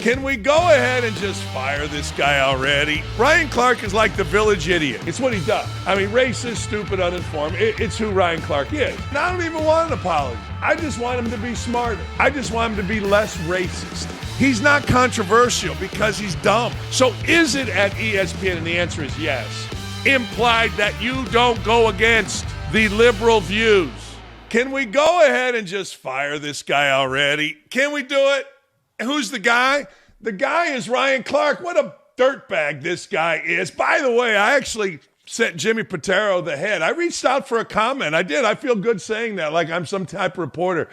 Can we go ahead and just fire this guy already? Ryan Clark is like the village idiot. It's what he does. I mean, racist, stupid, uninformed. It's who Ryan Clark is. And I don't even want an apology. I just want him to be smarter. I just want him to be less racist. He's not controversial because he's dumb. So is it at ESPN? And the answer is yes. Implied that you don't go against the liberal views. Can we go ahead and just fire this guy already? Can we do it? Who's the guy? The guy is Ryan Clark. What a dirtbag this guy is. By the way, I actually sent Jimmy Patero the head. I reached out for a comment. I did. I feel good saying that, like I'm some type of reporter.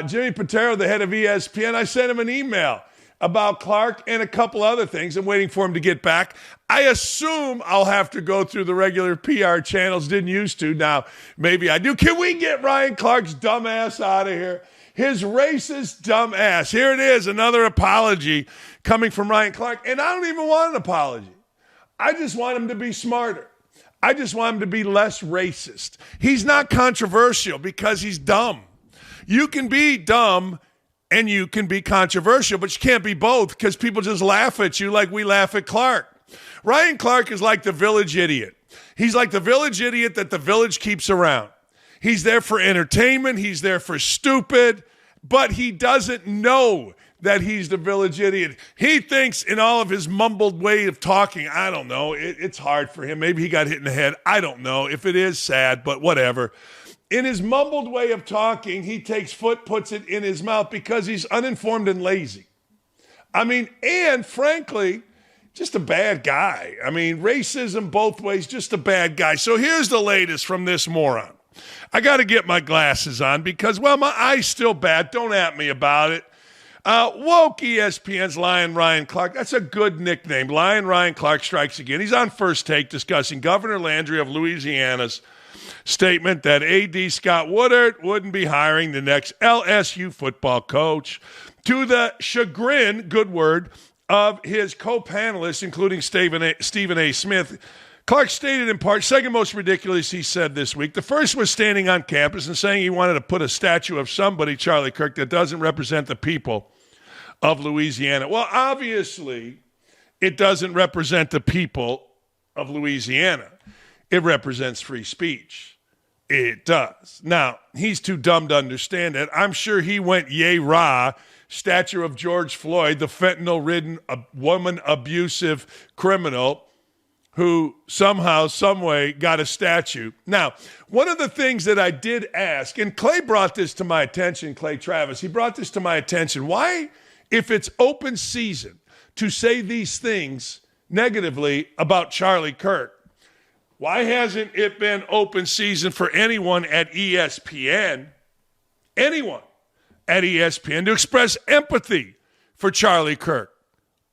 Jimmy Patero, the head of ESPN, I sent him an email about Clark and a couple other things. I'm waiting for him to get back. I assume I'll have to go through the regular PR channels. Didn't used to. Now, maybe I do. Can we get Ryan Clark's dumb ass out of here? His racist dumb ass. Here it is, another apology coming from Ryan Clark. And I don't even want an apology. I just want him to be smarter. I just want him to be less racist. He's not controversial because he's dumb. You can be dumb and you can be controversial, but you can't be both because people just laugh at you like we laugh at Clark. Ryan Clark is like the village idiot. He's like the village idiot that the village keeps around. He's there for entertainment. He's there for stupid, but he doesn't know that he's the village idiot. He thinks in all of his mumbled way of talking, I don't know, it's hard for him. Maybe he got hit in the head. I don't know. If it is, sad, but whatever. In his mumbled way of talking, he takes foot, puts it in his mouth because he's uninformed and lazy. I mean, and frankly, just a bad guy. I mean, racism both ways, just a bad guy. So here's the latest from this moron. I got to get my glasses on because, well, my eye's still bad. Don't at me about it. Woke ESPN's Ryan Clark. That's a good nickname. Ryan Clark strikes again. He's on First Take discussing Governor Landry of Louisiana's statement that A.D. Scott Woodard wouldn't be hiring the next LSU football coach, to the chagrin, good word, of his co-panelists, including Stephen A. Smith. Clark stated in part, second most ridiculous he said this week. The first was standing on campus and saying he wanted to put a statue of somebody, Charlie Kirk, that doesn't represent the people of Louisiana. Well, obviously, it doesn't represent the people of Louisiana. It represents free speech. It does. Now, he's too dumb to understand it. I'm sure he went yay rah, statue of George Floyd, the fentanyl-ridden, woman abusive criminal who somehow, someway got a statue. Now, one of the things that I did ask, and Clay brought this to my attention, Clay Travis, he brought this to my attention. Why, if it's open season, to say these things negatively about Charlie Kirk? Why hasn't it been open season for anyone at ESPN, to express empathy for Charlie Kirk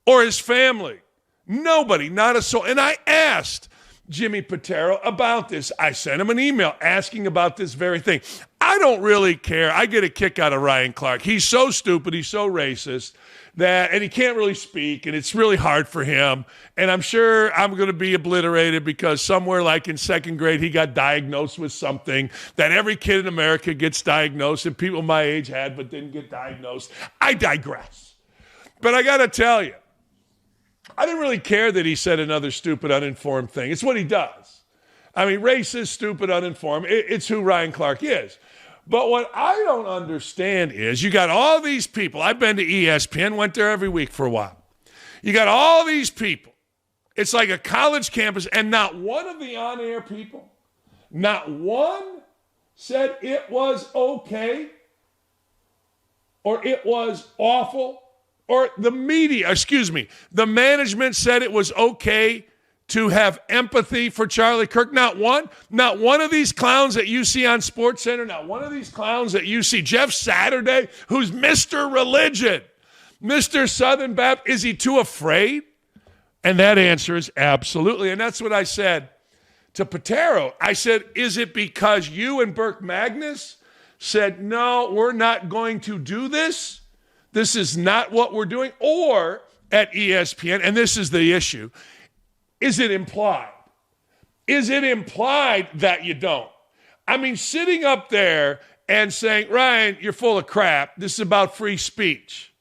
or his family? Nobody, not a soul. And I asked Jimmy Patero about this. I sent him an email asking about this very thing. I don't really care. I get a kick out of Ryan Clark. He's so stupid. He's so racist and he can't really speak, and it's really hard for him. And I'm sure I'm going to be obliterated because somewhere like in second grade, he got diagnosed with something that every kid in America gets diagnosed, and people my age had but didn't get diagnosed. I digress. But I got to tell you, I didn't really care that he said another stupid, uninformed thing. It's what he does. I mean, racist, stupid, uninformed. It's who Ryan Clark is. But what I don't understand is you got all these people. I've been to ESPN, went there every week for a while. You got all these people. It's like a college campus, and not one of the on-air people, not one said it was okay or it was awful. Or the management said it was okay to have empathy for Charlie Kirk. Not one of these clowns that you see on SportsCenter, not one of these clowns that you see. Jeff Saturday, who's Mr. Religion, Mr. Southern Baptist, is he too afraid? And that answer is absolutely. And that's what I said to Patero. I said, is it because you and Burke Magnus said, no, we're not going to do this? This is not what we're doing. Or at ESPN, and this is the issue, is it implied? Is it implied that you don't? I mean, sitting up there and saying, Ryan, you're full of crap. This is about free speech.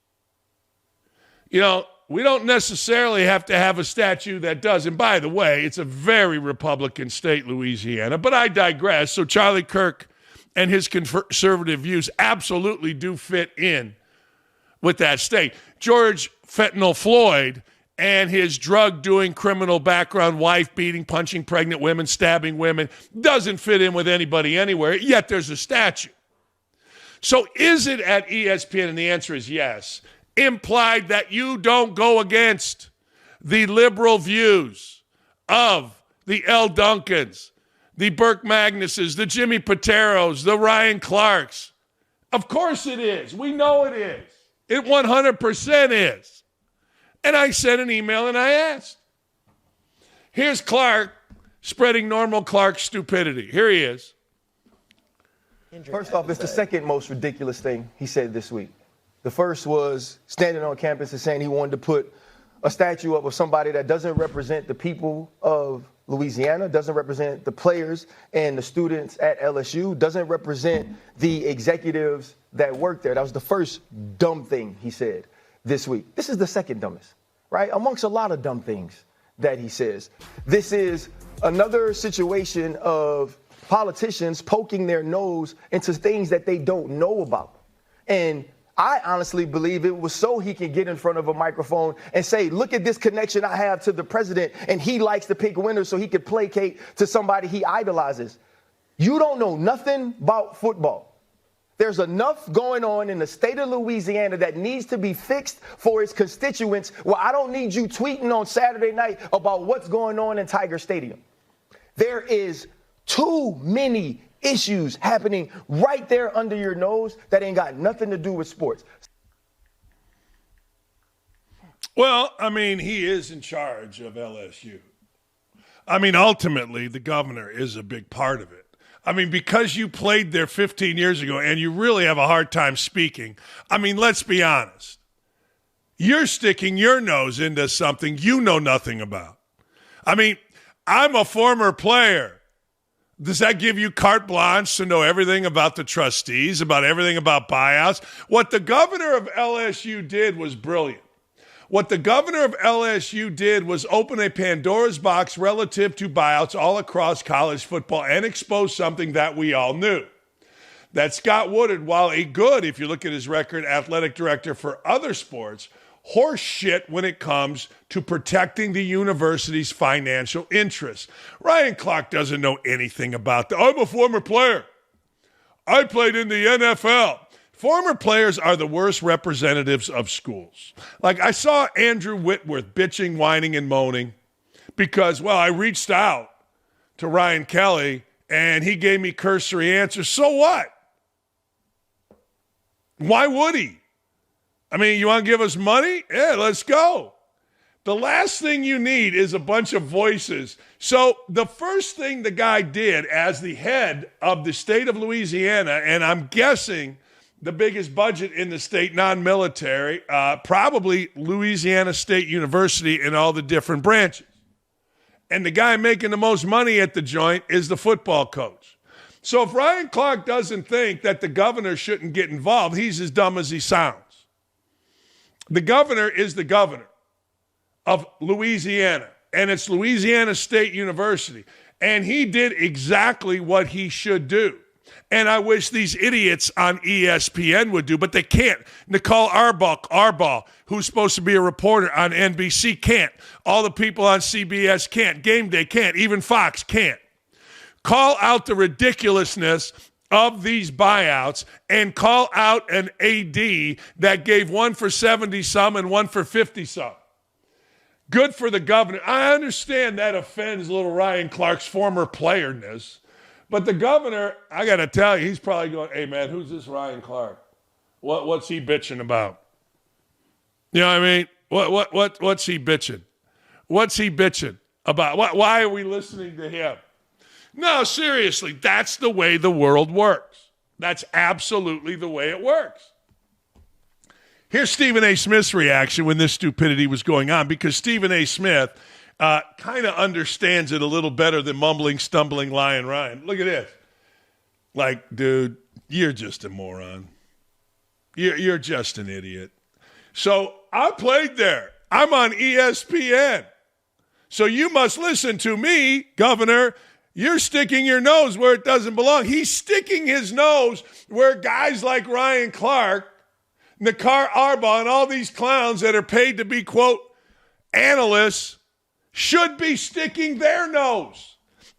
we don't necessarily have to have a statue that does. And by the way, it's a very Republican state, Louisiana, but I digress. So Charlie Kirk and his conservative views absolutely do fit in with that state. George Fentanyl Floyd and his drug-doing, criminal background, wife-beating, punching pregnant women, stabbing women, doesn't fit in with anybody anywhere, yet there's a statue. So is it at ESPN? And the answer is yes. Implied that you don't go against the liberal views of the L. Duncans, the Burke Magnuses, the Jimmy Pateros, the Ryan Clarks. Of course it is. We know it is. It 100% is. And I sent an email and I asked. Here's Clark spreading normal Clark stupidity. Here he is. First off, it's the second most ridiculous thing he said this week. The first was standing on campus and saying he wanted to put a statue up of somebody that doesn't represent the people of Louisiana, doesn't represent the players and the students at LSU, doesn't represent the executives that work there. That was the first dumb thing he said this week. This is the second dumbest, right? Amongst a lot of dumb things that he says. This is another situation of politicians poking their nose into things that they don't know about. And I honestly believe it was so he can get in front of a microphone and say, look at this connection I have to the president, and he likes to pick winners so he could placate to somebody he idolizes. You don't know nothing about football. There's enough going on in the state of Louisiana that needs to be fixed for its constituents. Well, I don't need you tweeting on Saturday night about what's going on in Tiger Stadium. There is too many issues happening right there under your nose that ain't got nothing to do with sports. Well, I mean, he is in charge of LSU. I mean, ultimately, the governor is a big part of it. I mean, because you played there 15 years ago and you really have a hard time speaking, I mean, let's be honest. You're sticking your nose into something you know nothing about. I mean, I'm a former player. Does that give you carte blanche to know everything about the trustees, about everything about buyouts? What the governor of LSU did was brilliant. What the governor of LSU did was open a Pandora's box relative to buyouts all across college football and expose something that we all knew. That Scott Woodard, while a good, if you look at his record, athletic director for other sports, horse shit when it comes to protecting the university's financial interests. Ryan Clark doesn't know anything about that. I'm a former player. I played in the NFL. Former players are the worst representatives of schools. Like I saw Andrew Whitworth bitching, whining, and moaning because, well, I reached out to Ryan Kelly and he gave me cursory answers. So what? Why would he? I mean, you want to give us money? Yeah, let's go. The last thing you need is a bunch of voices. So the first thing the guy did as the head of the state of Louisiana, and I'm guessing the biggest budget in the state, non-military, probably Louisiana State University and all the different branches. And the guy making the most money at the joint is the football coach. So if Ryan Clark doesn't think that the governor shouldn't get involved, he's as dumb as he sounds. The governor is the governor of Louisiana, and it's Louisiana State University. And he did exactly what he should do. And I wish these idiots on ESPN would do, but they can't. Nicole Arbaugh, who's supposed to be a reporter on NBC, can't. All the people on CBS can't. Game Day can't. Even Fox can't. Call out the ridiculousness of these buyouts and call out an AD that gave one for 70-some and one for 50-some. Good for the governor. I understand that offends little Ryan Clark's former playerness, but the governor, I got to tell you, he's probably going, hey, man, who's this Ryan Clark? What's he bitching about? You know what I mean? What's he bitching? What's he bitching about? Why are we listening to him? No, seriously, that's the way the world works. That's absolutely the way it works. Here's Stephen A. Smith's reaction when this stupidity was going on, because Stephen A. Smith kind of understands it a little better than mumbling, stumbling, lying Ryan. Look at this. Like, dude, you're just a moron. You're just an idiot. So I played there. I'm on ESPN. So you must listen to me, Governor. You're sticking your nose where it doesn't belong. He's sticking his nose where guys like Ryan Clark, Nakar Arbaugh, and all these clowns that are paid to be, quote, analysts should be sticking their nose.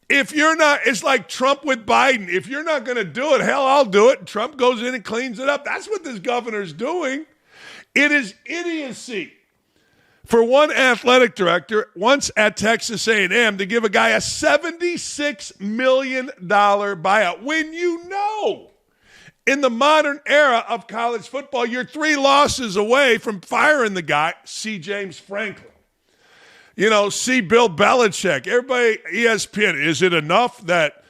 If you're not, it's like Trump with Biden. If you're not going to do it, hell, I'll do it. And Trump goes in and cleans it up. That's what this governor's doing. It is idiocy for one athletic director once at Texas A&M to give a guy a $76 million buyout when you know in the modern era of college football, you're 3 losses away from firing the guy, C. James Franklin. You know, see Bill Belichick. Everybody, ESPN, is it enough that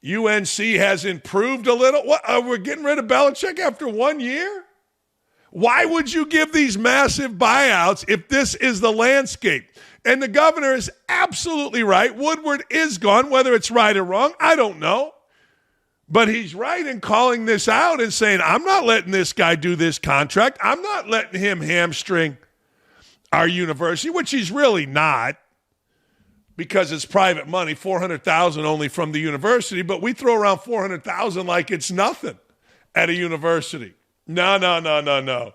UNC has improved a little? What, we're getting rid of Belichick after 1 year? Why would you give these massive buyouts if this is the landscape? And the governor is absolutely right. Woodward is gone. Whether it's right or wrong, I don't know. But he's right in calling this out and saying, I'm not letting this guy do this contract. I'm not letting him hamstring our university, which he's really not, because it's private money, $400,000 only from the university, but we throw around $400,000 like it's nothing at a university. No.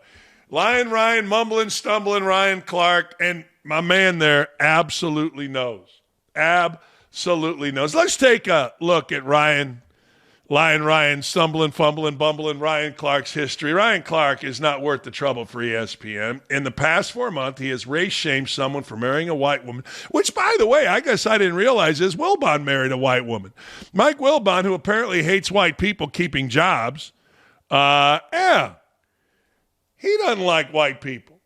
Ryan, mumbling, stumbling, Ryan Clark, and my man there absolutely knows. Absolutely knows. Let's take a look at Ryan, stumbling, fumbling, bumbling, Ryan Clark's history. Ryan Clark is not worth the trouble for ESPN. In the past 4 months, he has race-shamed someone for marrying a white woman, which, by the way, I guess I didn't realize is Wilbon married a white woman. Mike Wilbon, who apparently hates white people keeping jobs, he doesn't like white people.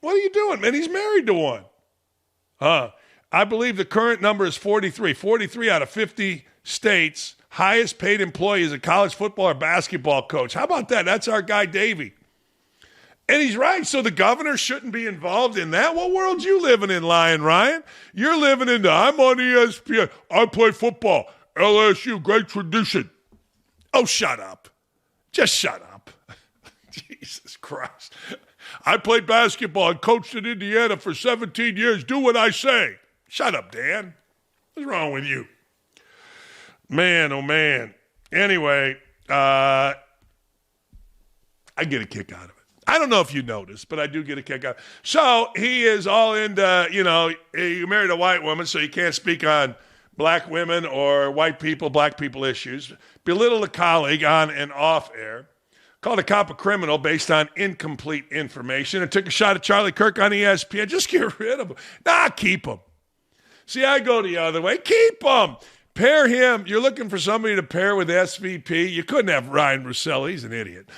What are you doing, man? He's married to one. I believe the current number is 43. 43 out of 50 states. Highest paid employee is a college football or basketball coach. How about that? That's our guy, Davey. And he's right. So the governor shouldn't be involved in that. What world you living in, Ryan? You're living in I'm on ESPN. I play football. LSU, great tradition. Oh, shut up. Just shut up. Jesus Christ. I played basketball and coached in Indiana for 17 years. Do what I say. Shut up, Dan. What's wrong with you? Man, oh, man. Anyway, I get a kick out of it. I don't know if you noticed, but I do get a kick out. So he is all into, he married a white woman, so he can't speak on black women or white people, black people issues. Belittled a colleague on and off air. Called a cop a criminal based on incomplete information and took a shot at Charlie Kirk on ESPN. Just get rid of him. Nah, keep him. See, I go the other way. Keep him. Pair him. You're looking for somebody to pair with SVP. You couldn't have Ryan Russelli. He's an idiot.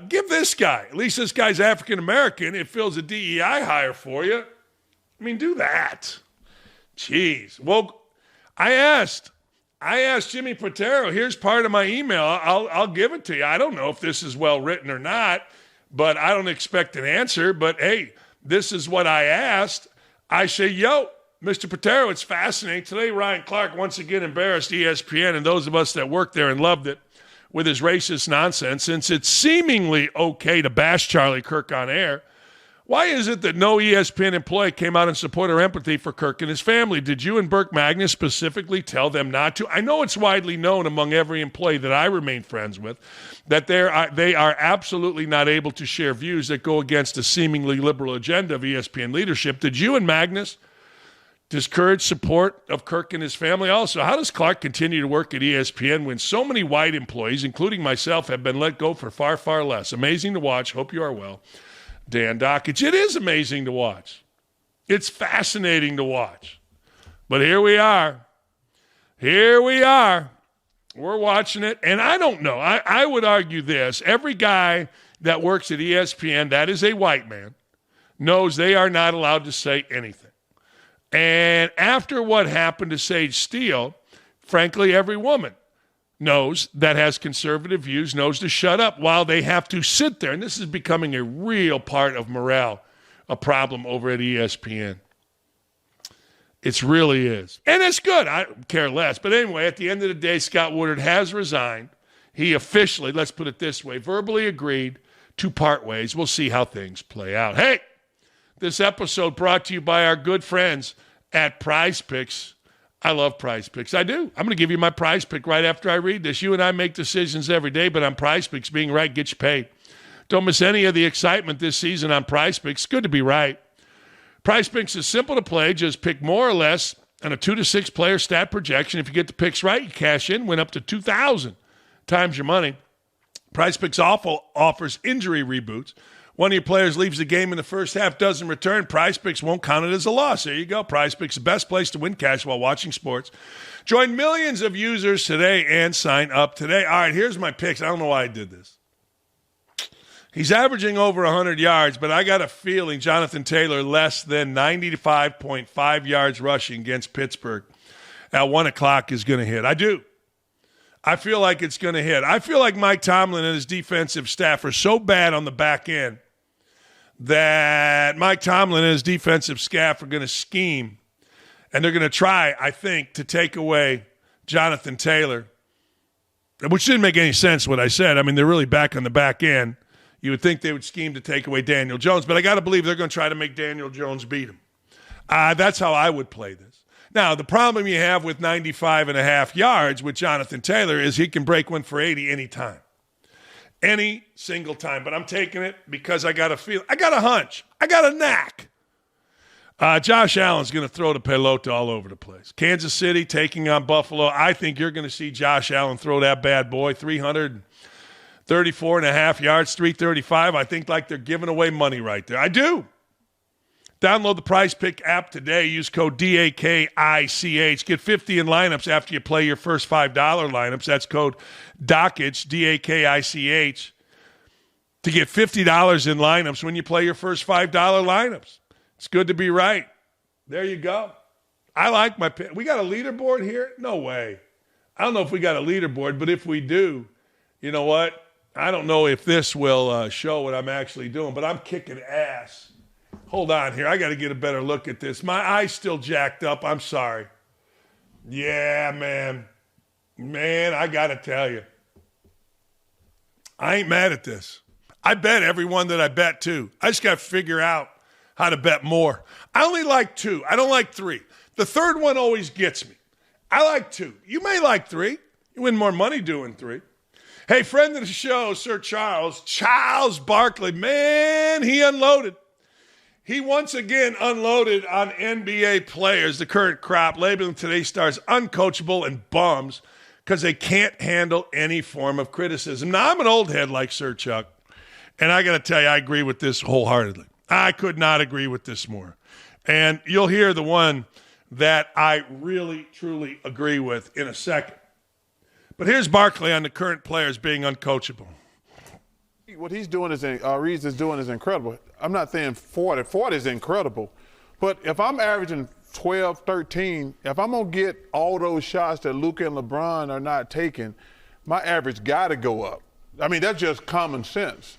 Give this guy. At least this guy's African-American. It fills a DEI hire for you. I mean, do that. Jeez. Well, I asked Jimmy Patero. Here's part of my email. I'll give it to you. I don't know if this is well written or not, but I don't expect an answer. But, hey, this is what I asked. I say, yo, Mr. Patero, it's fascinating. Today, Ryan Clark once again embarrassed ESPN and those of us that worked there and loved it with his racist nonsense. Since it's seemingly okay to bash Charlie Kirk on air, why is it that no ESPN employee came out in support or empathy for Kirk and his family? Did you and Burke Magnus specifically tell them not to? I know it's widely known among every employee that I remain friends with that they are absolutely not able to share views that go against the seemingly liberal agenda of ESPN leadership. Did you and Magnus discourage support of Kirk and his family? Also, how does Clark continue to work at ESPN when so many white employees, including myself, have been let go for far, far less? Amazing to watch. Hope you are well. Dan Dakich. It is amazing to watch. It's fascinating to watch. But here we are. We're watching it. And I don't know. I would argue this. Every guy that works at ESPN, that is a white man, knows they are not allowed to say anything. And after what happened to Sage Steele, frankly, every woman knows that has conservative views knows to shut up while they have to sit there. And this is becoming a real part of morale, a problem over at ESPN. It really is. And it's good. I care less. But anyway, at the end of the day, Scott Woodward has resigned. He officially, let's put it this way, verbally agreed to part ways. We'll see how things play out. Hey, this episode brought to you by our good friends at Prize Picks. I love Prize Picks. I do. I'm going to give you my Prize Pick right after I read this. You and I make decisions every day, but on Prize Picks, being right gets you paid. Don't miss any of the excitement this season on Prize Picks. It's good to be right. Prize Picks is simple to play. Just pick more or less on a 2 to 6 player stat projection. If you get the picks right, you cash in, win up to 2,000 times your money. Prize Picks offers injury reboots. One of your players leaves the game in the first half, doesn't return. Prize Picks won't count it as a loss. There you go. Prize Picks, the best place to win cash while watching sports. Join millions of users today and sign up today. All right, here's my picks. I don't know why I did this. He's averaging over 100 yards, but I got a feeling Jonathan Taylor less than 95.5 yards rushing against Pittsburgh at 1 o'clock is going to hit. I do. I feel like it's going to hit. I feel like Mike Tomlin and his defensive staff are so bad on the back end that Mike Tomlin and his defensive staff are going to scheme, and they're going to try, I think, to take away Jonathan Taylor, which didn't make any sense what I said. I mean, they're really back on the back end. You would think they would scheme to take away Daniel Jones, but I got to believe they're going to try to make Daniel Jones beat him. That's how I would play this. Now, the problem you have with 95.5 yards with Jonathan Taylor is he can break one for 80 anytime. Any single time. But I'm taking it because I got a feel. I got a hunch. I got a knack. Josh Allen's going to throw the pelota all over the place. Kansas City taking on Buffalo. I think you're going to see Josh Allen throw that bad boy 334.5 yards, 335. I think like they're giving away money right there. I do. Download the Prize Pick app today. Use code DAKICH. Get 50 in lineups after you play your first $5 lineups. That's code Dakich, DAKICH, to get $50 in lineups when you play your first $5 lineups. It's good to be right. There you go. I like my pick. We got a leaderboard here? No way. I don't know if we got a leaderboard, but if we do, you know what? I don't know if this will show what I'm actually doing, but I'm kicking ass. Hold on here. I got to get a better look at this. My eye's still jacked up. I'm sorry. Yeah, man. Man, I got to tell you. I ain't mad at this. I bet every one that I bet, too. I just got to figure out how to bet more. I only like 2. I don't like 3. The third one always gets me. I like 2. You may like 3. You win more money doing 3. Hey, friend of the show, Sir Charles Barkley. Man, he unloaded. He once again unloaded on NBA players, the current crop, labeling today's stars uncoachable and bums because they can't handle any form of criticism. Now, I'm an old head like Sir Chuck, and I got to tell you, I agree with this wholeheartedly. I could not agree with this more. And you'll hear the one that I really, truly agree with in a second. But here's Barkley on the current players being uncoachable. What he's doing Reeves is doing is incredible. I'm not saying 40. 40 is incredible. But if I'm averaging 12, 13, if I'm going to get all those shots that Luka and LeBron are not taking, my average got to go up. I mean, that's just common sense.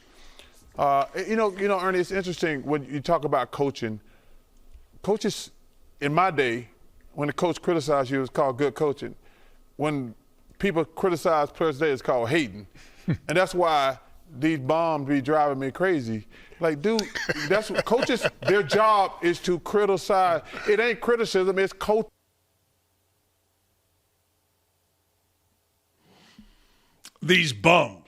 You know, Ernie, it's interesting when you talk about coaching. Coaches, in my day, when a coach criticized you, it was called good coaching. When people criticize players today, it's called hating. And that's why these bombs be driving me crazy. Like, dude, that's what coaches, their job is to criticize. It ain't criticism, it's coaching. These bums.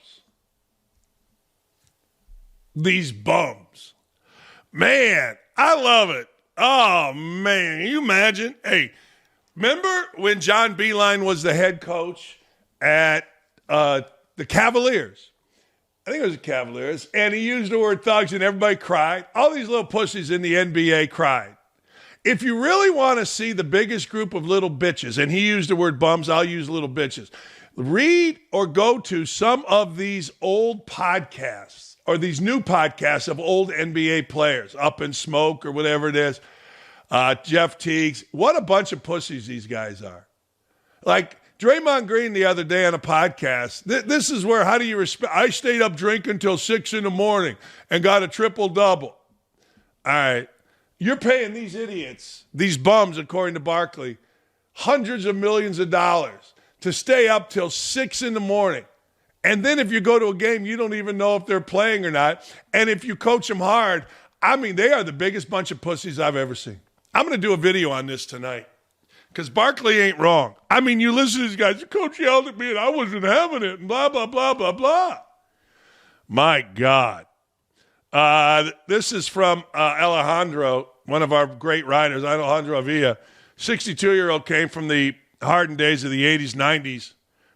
Man, I love it. Oh, man, can you imagine? Hey, remember when John Beilein was the head coach at the Cavaliers? I think it was the Cavaliers, and he used the word thugs, and everybody cried. All these little pussies in the NBA cried. If you really want to see the biggest group of little bitches, and he used the word bums, I'll use little bitches, read or go to some of these old podcasts or these new podcasts of old NBA players, Up in Smoke or whatever it is, Jeff Teagues. What a bunch of pussies these guys are. Like, Draymond Green the other day on a podcast, this is where, how do you respect? I stayed up drinking till 6 a.m. and got a triple-double. All right. You're paying these idiots, these bums, according to Barkley, hundreds of millions of dollars to stay up till 6 a.m. And then if you go to a game, you don't even know if they're playing or not. And if you coach them hard, I mean, they are the biggest bunch of pussies I've ever seen. I'm going to do a video on this tonight because Barkley ain't wrong. I mean, you listen to these guys, the coach yelled at me and I wasn't having it and blah, blah, blah, blah, blah. My God. This is from Alejandro, one of our great writers, Alejandro Villa. 62-year-old came from the hardened days of the 80s, 90s.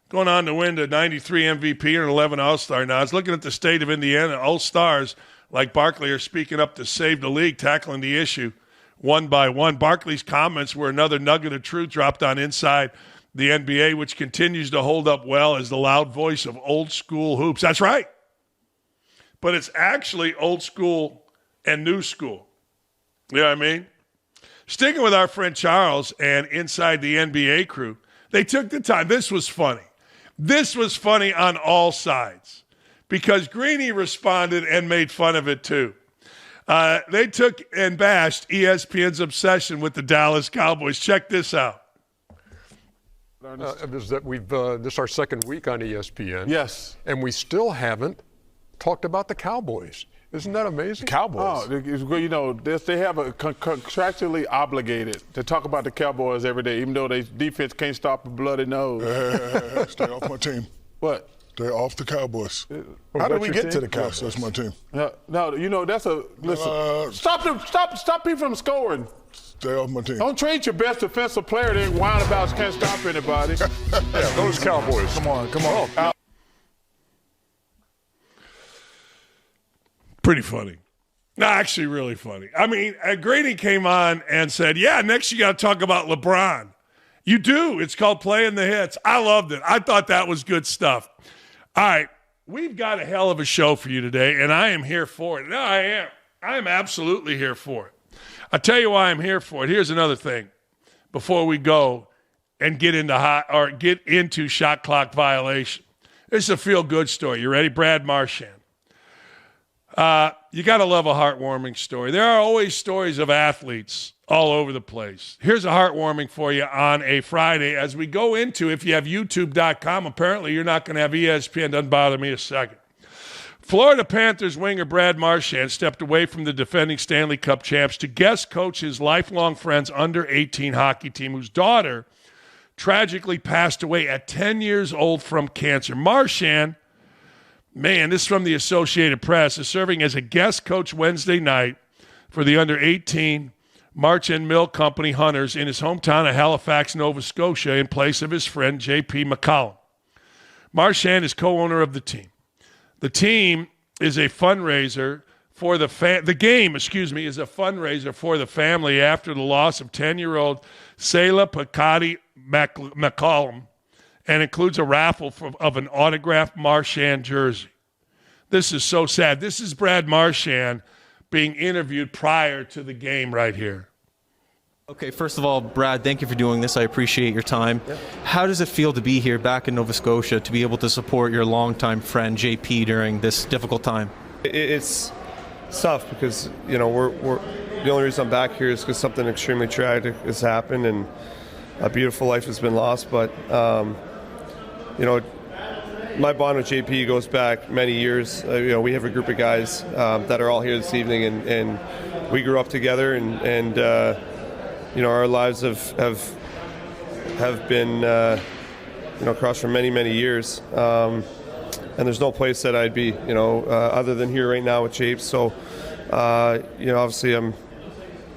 Going on to win the 93 MVP and 11 All-Star. Now, I was looking at the state of Indiana. All-Stars like Barkley are speaking up to save the league, tackling the issue one by one. Barkley's comments were another nugget of truth dropped on Inside the NBA, which continues to hold up well as the loud voice of old school hoops. That's right. But it's actually old school and new school. You know what I mean? Sticking with our friend Charles and Inside the NBA crew, they took the time. This was funny. This was funny on all sides because Greeny responded and made fun of it too. They took and bashed ESPN's obsession with the Dallas Cowboys. Check this out. This is our second week on ESPN. Yes. And we still haven't talked about the Cowboys. Isn't that amazing? Cowboys. Oh, you know, they have a contractually obligated to talk about the Cowboys every day, even though their defense can't stop a bloody nose. Stay off my team. What? Stay off the Cowboys. How did we get to the Cowboys? That's my team. No, you know, that's a listen. Stop people from scoring. Stay off my team. Don't trade your best defensive player that windabouts can't stop anybody. Yeah, those Cowboys. Come on. Pretty funny. No, actually really funny. I mean, Grady came on and said, yeah, next you got to talk about LeBron. You do. It's called Playing the Hits. I loved it. I thought that was good stuff. All right. We've got a hell of a show for you today, and I am here for it. No, I am. I am absolutely here for it. I'll tell you why I'm here for it. Here's another thing before we go and get into shot clock violation. This is a feel-good story. You ready? Brad Marchand. You got to love a heartwarming story. There are always stories of athletes all over the place. Here's a heartwarming for you on a Friday as we go into, if you have YouTube.com, apparently you're not going to have ESPN. Doesn't bother me a second. Florida Panthers winger Brad Marchand stepped away from the defending Stanley Cup champs to guest coach his lifelong friend's under-18 hockey team, whose daughter tragically passed away at 10 years old from cancer. Marchand, man, this is from the Associated Press, is serving as a guest coach Wednesday night for the under-18 Marchand Mill Company Hunters in his hometown of Halifax, Nova Scotia, in place of his friend J.P. McCollum. Marchand is co-owner of the team. The team is a fundraiser for the game is a fundraiser for the family after the loss of 10-year-old Selah Picati McCollum, and includes a raffle of an autographed Marchand jersey. This is so sad. This is Brad Marchand being interviewed prior to the game right here. Okay, first of all, Brad, thank you for doing this. I appreciate your time. Yep. How does it feel to be here back in Nova Scotia to be able to support your longtime friend JP during this difficult time? It's tough because, you know, we're the only reason I'm back here is because something extremely tragic has happened and a beautiful life has been lost. But, you know, my bond with JP goes back many years. You know, we have a group of guys that are all here this evening, and we grew up together, and you know, our lives have been you know, crossed for many years. And there's no place that I'd be, you know, other than here right now with Japes. So, you know, obviously I'm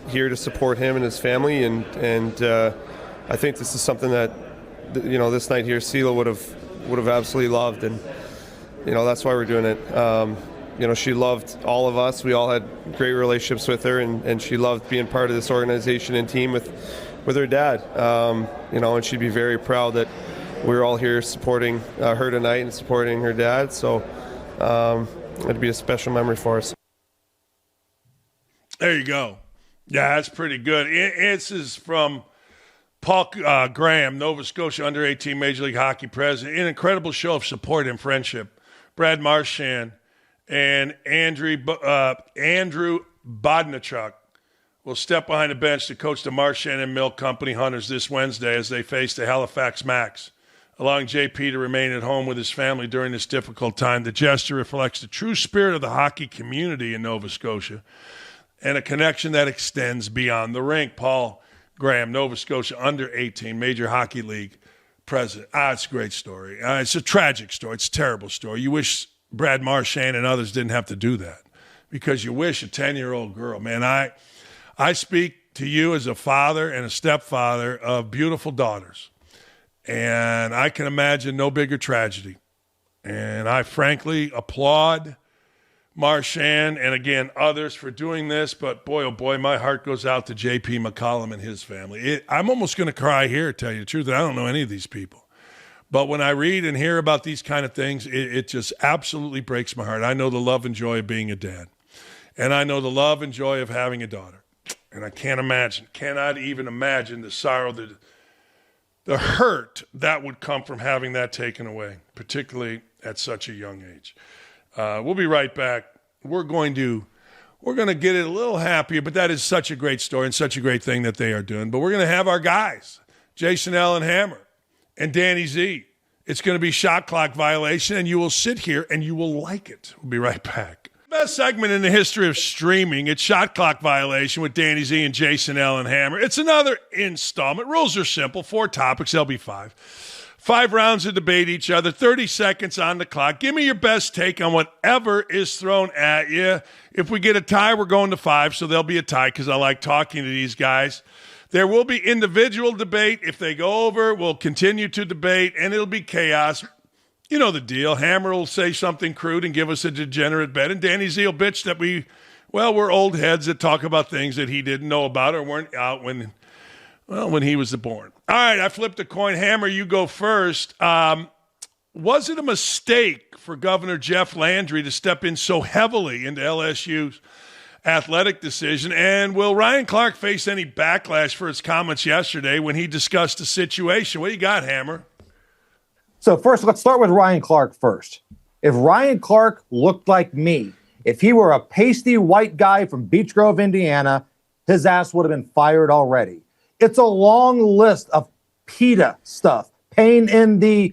here to support him and his family, and I think this is something that, you know, this night here, Selah would have absolutely loved, and you know, that's why we're doing it. You know, she loved all of us. We all had great relationships with her, and she loved being part of this organization and team with her dad. You know, and she'd be very proud that we're all here supporting her tonight and supporting her dad. So it'd be a special memory for us. There you go. Yeah, that's pretty good. This is from Paul Graham, Nova Scotia under-18 Major League Hockey president. An incredible show of support and friendship. Brad Marchand and Andrew Bodnachuk will step behind the bench to coach the Marchand and Mill Company Hunters this Wednesday as they face the Halifax Max allowing JP to remain at home with his family during this difficult time. The gesture reflects the true spirit of the hockey community in Nova Scotia and a connection that extends beyond the rink. Paul Graham, Nova Scotia under-18 Major Hockey League president. It's a great story. It's a tragic story. It's a terrible story. You wish Brad Marchand and others didn't have to do that because you wish a 10-year-old girl. Man, I speak to you as a father and a stepfather of beautiful daughters, and I can imagine no bigger tragedy. And I frankly applaud Marchand and, again, others for doing this. But, boy, oh, boy, my heart goes out to J.P. McCollum and his family. I'm almost going to cry here, to tell you the truth. I don't know any of these people. But when I read and hear about these kind of things, it just absolutely breaks my heart. I know the love and joy of being a dad. And I know the love and joy of having a daughter. And I cannot even imagine the sorrow, the hurt that would come from having that taken away, particularly at such a young age. We'll be right back. We're going to get it a little happier, but that is such a great story and such a great thing that they are doing. But we're going to have our guys, Jason Allen Hammer and Danny Z. It's going to be shot clock violation, and you will sit here and you will like it. We'll be right back. Best segment in the history of streaming. It's Shot Clock Violation with Danny Z and Jason Allen Hammer. It's another installment. Rules are simple. 4 topics. There'll be 5. 5 rounds to debate each other, 30 seconds on the clock. Give me your best take on whatever is thrown at you. If we get a tie, we're going to 5, so there'll be a tie because I like talking to these guys. There will be individual debate. If they go over, we'll continue to debate, and it'll be chaos. You know the deal. Hammer will say something crude and give us a degenerate bet, and Danny Z will bitch that we're old heads that talk about things that he didn't know about or weren't out when he was born. All right, I flipped a coin. Hammer, you go first. Was it a mistake for Governor Jeff Landry to step in so heavily into LSU's athletic decision? And will Ryan Clark face any backlash for his comments yesterday when he discussed the situation? What do you got, Hammer? So first, let's start with Ryan Clark first. If Ryan Clark looked like me, if he were a pasty white guy from Beech Grove, Indiana, his ass would have been fired already. It's a long list of PETA stuff. Pain in the,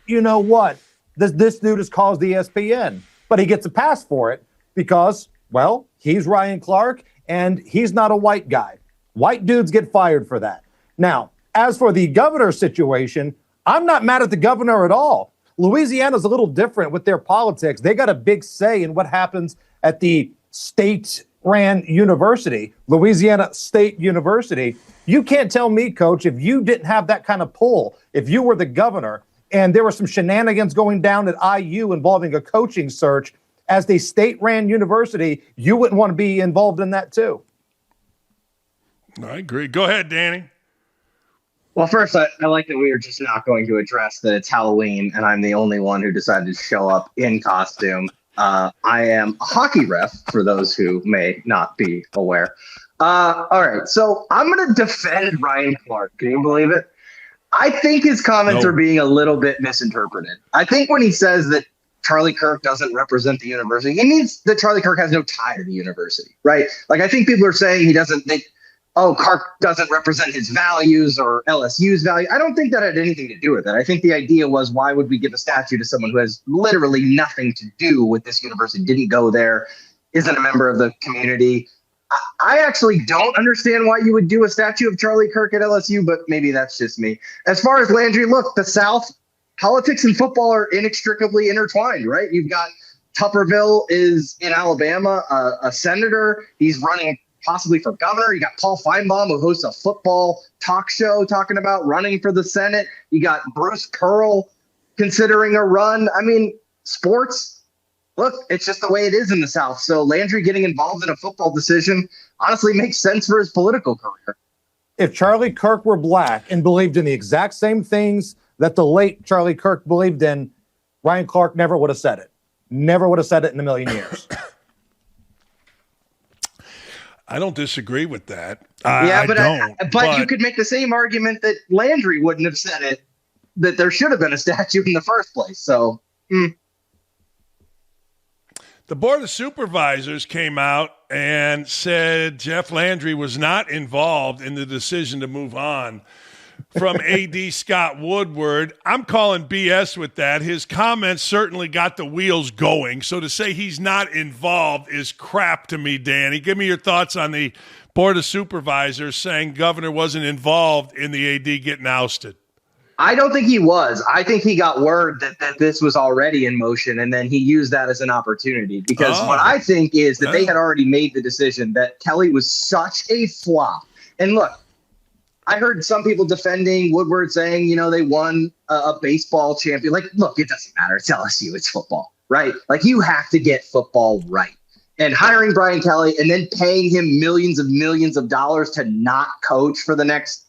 you know what? This dude has caused ESPN. But he gets a pass for it because, well, he's Ryan Clark and he's not a white guy. White dudes get fired for that. Now, as for the governor situation, I'm not mad at the governor at all. Louisiana's a little different with their politics. They got a big say in what happens at the state-ran university, Louisiana State University. You can't tell me, Coach, if you didn't have that kind of pull, if you were the governor and there were some shenanigans going down at IU involving a coaching search as the state-ran university, you wouldn't want to be involved in that too. I agree. Go ahead, Danny. Well, first, I like that we are just not going to address that it's Halloween and I'm the only one who decided to show up in costume. I am a hockey ref, for those who may not be aware. All right, so I'm going to defend Ryan Clark. Can you believe it? I think his comments are being a little bit misinterpreted. I think when he says that Charlie Kirk doesn't represent the university, he means that Charlie Kirk has no tie to the university, right? Like, I think people are saying he doesn't think, Kirk doesn't represent his values or LSU's value. I don't think that had anything to do with it. I think the idea was, why would we give a statue to someone who has literally nothing to do with this university, didn't go there, isn't a member of the community? I actually don't understand why you would do a statue of Charlie Kirk at LSU, but maybe that's just me. As far as Landry, look, the South, politics and football are inextricably intertwined, right? You've got Tupperville is in Alabama, a senator. He's running possibly for governor. You got Paul Feinbaum, who hosts a football talk show talking about running for the Senate. You got Bruce Pearl considering a run. I mean, sports, look, it's just the way it is in the South. So Landry getting involved in a football decision honestly makes sense for his political career. If Charlie Kirk were black and believed in the exact same things that the late Charlie Kirk believed in, Ryan Clark never would have said it. Never would have said it in a million years. I don't disagree with that. But you could make the same argument that Landry wouldn't have said it, that there should have been a statue in the first place. So, The Board of Supervisors came out and said Jeff Landry was not involved in the decision to move on from AD Scott Woodward. I'm calling BS with that. His comments certainly got the wheels going. So to say he's not involved is crap to me, Danny. Give me your thoughts on the Board of Supervisors saying Governor wasn't involved in the AD getting ousted. I don't think he was. I think he got word that this was already in motion, and then he used that as an opportunity. Because what I think is that they had already made the decision that Kelly was such a flop. And look, I heard some people defending Woodward saying, you know, they won a baseball champion. Like, look, it doesn't matter. It's LSU. It's football, right? Like, you have to get football right. And hiring Brian Kelly and then paying him millions of dollars to not coach for the next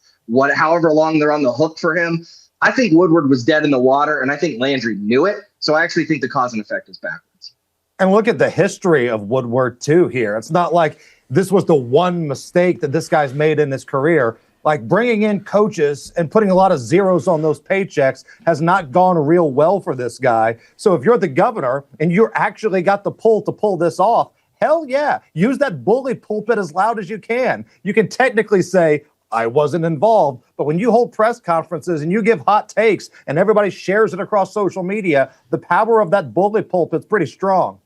however long they're on the hook for him. I think Woodward was dead in the water, and I think Landry knew it. So I actually think the cause and effect is backwards. And look at the history of Woodward, too, here. It's not like this was the one mistake that this guy's made in his career. Like, bringing in coaches and putting a lot of zeros on those paychecks has not gone real well for this guy. So if you're the governor and you're actually got the pull to pull this off, hell yeah, use that bully pulpit as loud as you can. You can technically say, I wasn't involved. But when you hold press conferences and you give hot takes and everybody shares it across social media, the power of that bully pulpit's pretty strong.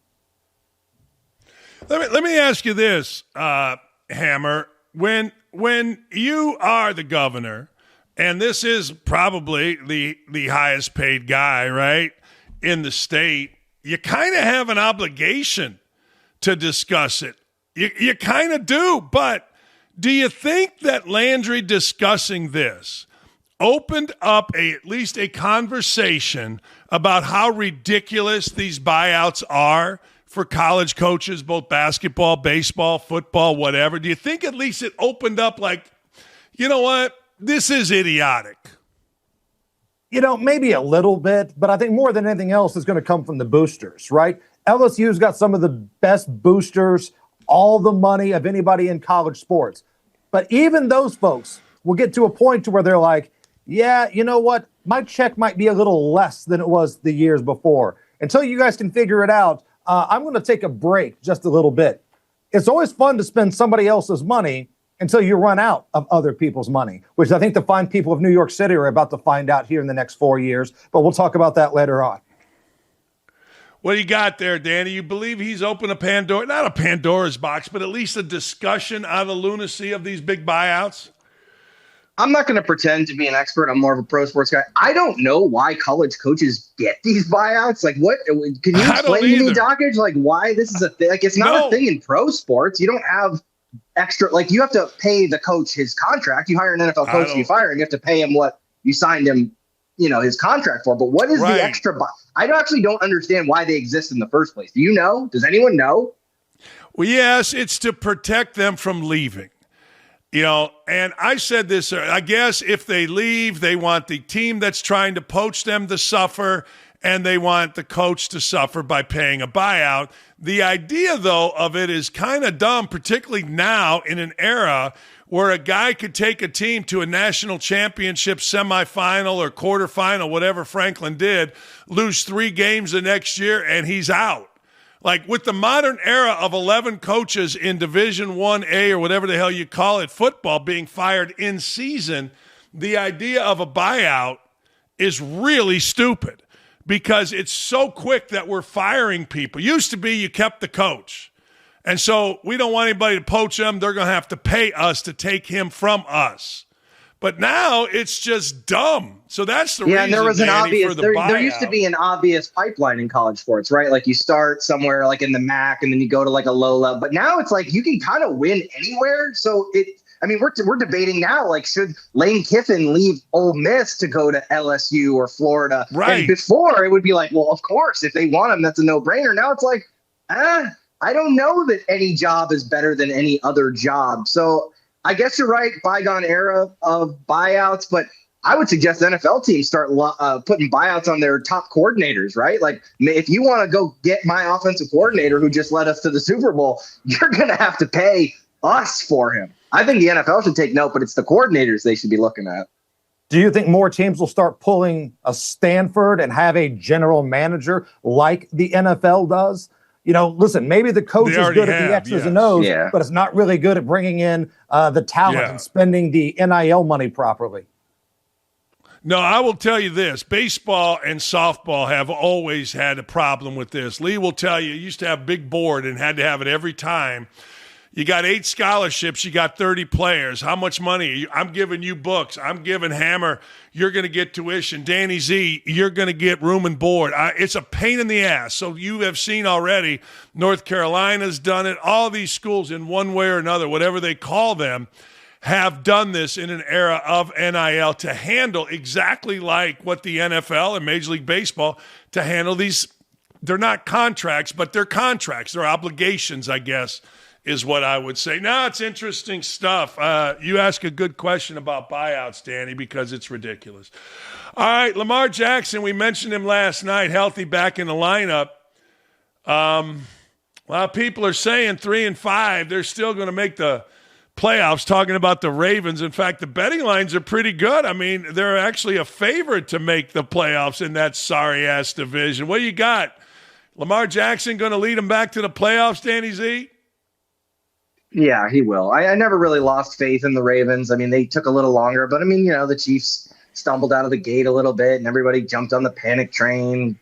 Let me ask you this, Hammer. When you are the governor, and this is probably the highest paid guy, right, in the state, you kind of have an obligation to discuss it. You kind of do, but do you think that Landry discussing this opened up at least a conversation about how ridiculous these buyouts are for college coaches, both basketball, baseball, football, whatever? Do you think at least it opened up like, you know what, this is idiotic? You know, maybe a little bit, but I think more than anything else is going to come from the boosters, right? LSU's got some of the best boosters, all the money of anybody in college sports. But even those folks will get to a point to where they're like, yeah, you know what? My check might be a little less than it was the years before. Until you guys can figure it out, I'm going to take a break just a little bit. It's always fun to spend somebody else's money until you run out of other people's money, which I think the fine people of New York City are about to find out here in the next 4 years. But we'll talk about that later on. What do you got there, Danny? You believe he's opened not a Pandora's box, but at least a discussion on the lunacy of these big buyouts? I'm not going to pretend to be an expert. I'm more of a pro sports guy. I don't know why college coaches get these buyouts. Like, what? Can you explain to me, Dakich, like why this is a thing? Like, it's not a thing in pro sports. You don't have extra, like, you have to pay the coach his contract. You hire an NFL coach, you fire him, you have to pay him what you signed him, you know, his contract for. But what is the extra? I actually don't understand why they exist in the first place. Do you know? Does anyone know? Well, yes, it's to protect them from leaving. You know, and I said this, I guess if they leave, they want the team that's trying to poach them to suffer, and they want the coach to suffer by paying a buyout. The idea, though, of it is kind of dumb, particularly now in an era where a guy could take a team to a national championship semifinal or quarterfinal, whatever Franklin did, lose 3 games the next year, and he's out. Like, with the modern era of 11 coaches in Division 1A or whatever the hell you call it, football, being fired in season, the idea of a buyout is really stupid because it's so quick that we're firing people. Used to be you kept the coach. And so we don't want anybody to poach him. They're going to have to pay us to take him from us. But now it's just dumb. So that's the reason, and there was an obvious, for the buyout. There used to be an obvious pipeline in college sports, right? Like, you start somewhere like in the MAC and then you go to like a low level. But now it's like you can kind of win anywhere. So we're debating now, like, should Lane Kiffin leave Ole Miss to go to LSU or Florida? Right. And before it would be like, well, of course, if they want him, that's a no-brainer. Now it's like, I don't know that any job is better than any other job. So I guess you're right, bygone era of buyouts, but I would suggest NFL teams start putting buyouts on their top coordinators, right? Like, if you want to go get my offensive coordinator who just led us to the Super Bowl, you're going to have to pay us for him. I think the NFL should take note, but it's the coordinators they should be looking at. Do you think more teams will start pulling a Stanford and have a general manager like the NFL does? You know, listen, maybe the coach is good at the X's and O's, but it's not really good at bringing in the talent and spending the NIL money properly. No, I will tell you this. Baseball and softball have always had a problem with this. Lee will tell you, used to have a big board and had to have it every time. You got 8 scholarships. You got 30 players. How much money? I'm giving you books. I'm giving Hammer. You're going to get tuition. Danny Z, you're going to get room and board. It's a pain in the ass. So you have seen already North Carolina's done it. All these schools in one way or another, whatever they call them, have done this in an era of NIL to handle exactly like what the NFL and Major League Baseball to handle these. They're not contracts, but they're contracts. They're obligations, I guess, is what I would say. Now, it's interesting stuff. You ask a good question about buyouts, Danny, because it's ridiculous. All right, Lamar Jackson, we mentioned him last night, healthy back in the lineup. Well, people are saying 3-5. They're still going to make the playoffs, talking about the Ravens. In fact, the betting lines are pretty good. I mean, they're actually a favorite to make the playoffs in that sorry-ass division. What do you got? Lamar Jackson going to lead them back to the playoffs, Danny Z? Yeah, he will. I never really lost faith in the Ravens. I mean, they took a little longer, but I mean, the Chiefs stumbled out of the gate a little bit and everybody jumped on the panic train.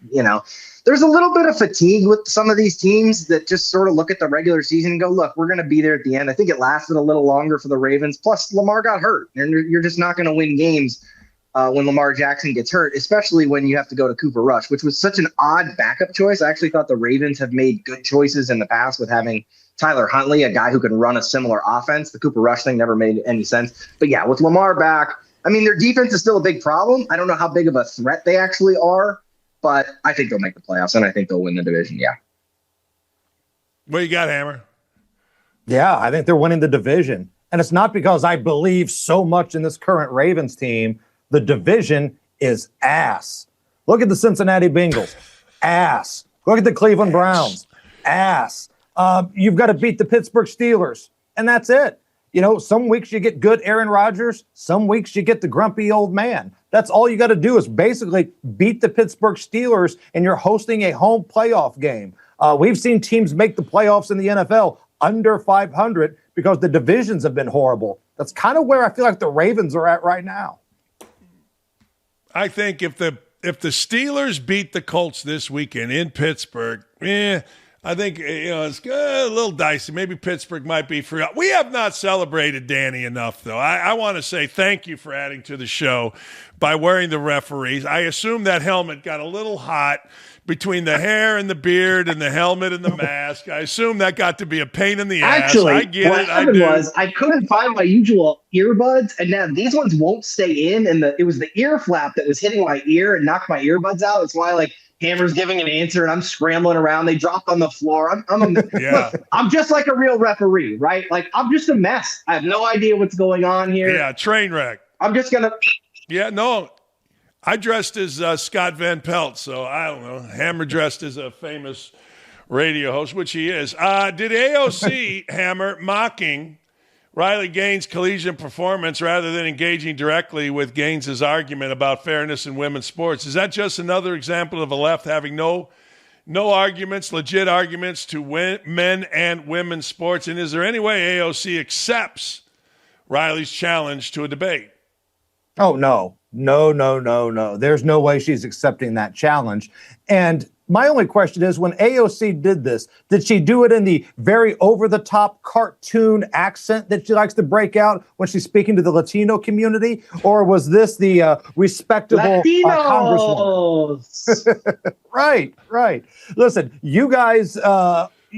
There's a little bit of fatigue with some of these teams that just sort of look at the regular season and go, look, we're going to be there at the end. I think it lasted a little longer for the Ravens. Plus, Lamar got hurt, and you're just not going to win games when Lamar Jackson gets hurt, especially when you have to go to Cooper Rush, which was such an odd backup choice. I actually thought the Ravens have made good choices in the past with having Tyler Huntley, a guy who can run a similar offense. The Cooper Rush thing never made any sense. But yeah, with Lamar back, I mean, their defense is still a big problem. I don't know how big of a threat they actually are, but I think they'll make the playoffs, and I think they'll win the division, yeah. What you got, Hammer? Yeah, I think they're winning the division. And it's not because I believe so much in this current Ravens team. The division is ass. Look at the Cincinnati Bengals. Ass. Look at the Cleveland Browns. Ass. You've got to beat the Pittsburgh Steelers, and that's it. Some weeks you get good Aaron Rodgers. Some weeks you get the grumpy old man. That's all you got to do is basically beat the Pittsburgh Steelers, and you're hosting a home playoff game. We've seen teams make the playoffs in the NFL under 500 because the divisions have been horrible. That's kind of where I feel like the Ravens are at right now. I think if the Steelers beat the Colts this weekend in Pittsburgh, I think, it's a little dicey. Maybe Pittsburgh might be free. We have not celebrated Danny enough, though. I want to say thank you for adding to the show by wearing the referees. I assume that helmet got a little hot between the hair and the beard and the helmet and the mask. I assume that got to be a pain in the ass. Actually, I get what it. happened was I couldn't find my usual earbuds, and now these ones won't stay in, and it was the ear flap that was hitting my ear and knocked my earbuds out. That's why, Hammer's giving an answer, and I'm scrambling around. They dropped on the floor. I'm just like a real referee, right? I'm just a mess. I have no idea what's going on here. Yeah, train wreck. I'm just going to. Yeah, no. I dressed as Scott Van Pelt, so I don't know. Hammer dressed as a famous radio host, which he is. Did AOC, Hammer, mocking Riley Gaines' collegiate performance rather than engaging directly with Gaines' argument about fairness in women's sports? Is that just another example of the left having no arguments, legit arguments to men and women's sports? And is there any way AOC accepts Riley's challenge to a debate? Oh, no. No. There's no way she's accepting that challenge. And my only question is, when AOC did this, did she do it in the very over-the-top cartoon accent that she likes to break out when she's speaking to the Latino community? Or was this the respectable Congresswoman? Right. Listen, you guys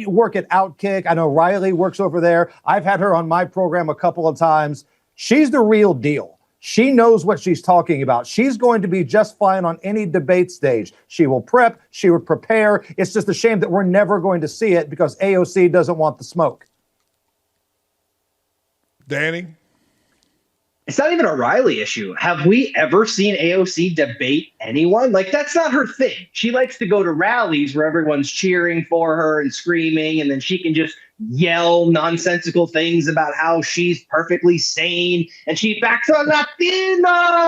work at Outkick. I know Riley works over there. I've had her on my program a couple of times. She's the real deal. She knows what she's talking about. She's going to be just fine on any debate stage. She will prep. She will prepare. It's just a shame that we're never going to see it because AOC doesn't want the smoke. Danny? It's not even a Riley issue. Have we ever seen AOC debate anyone? That's not her thing. She likes to go to rallies where everyone's cheering for her and screaming, and then she can just yell nonsensical things about how she's perfectly sane and she backs a Latino.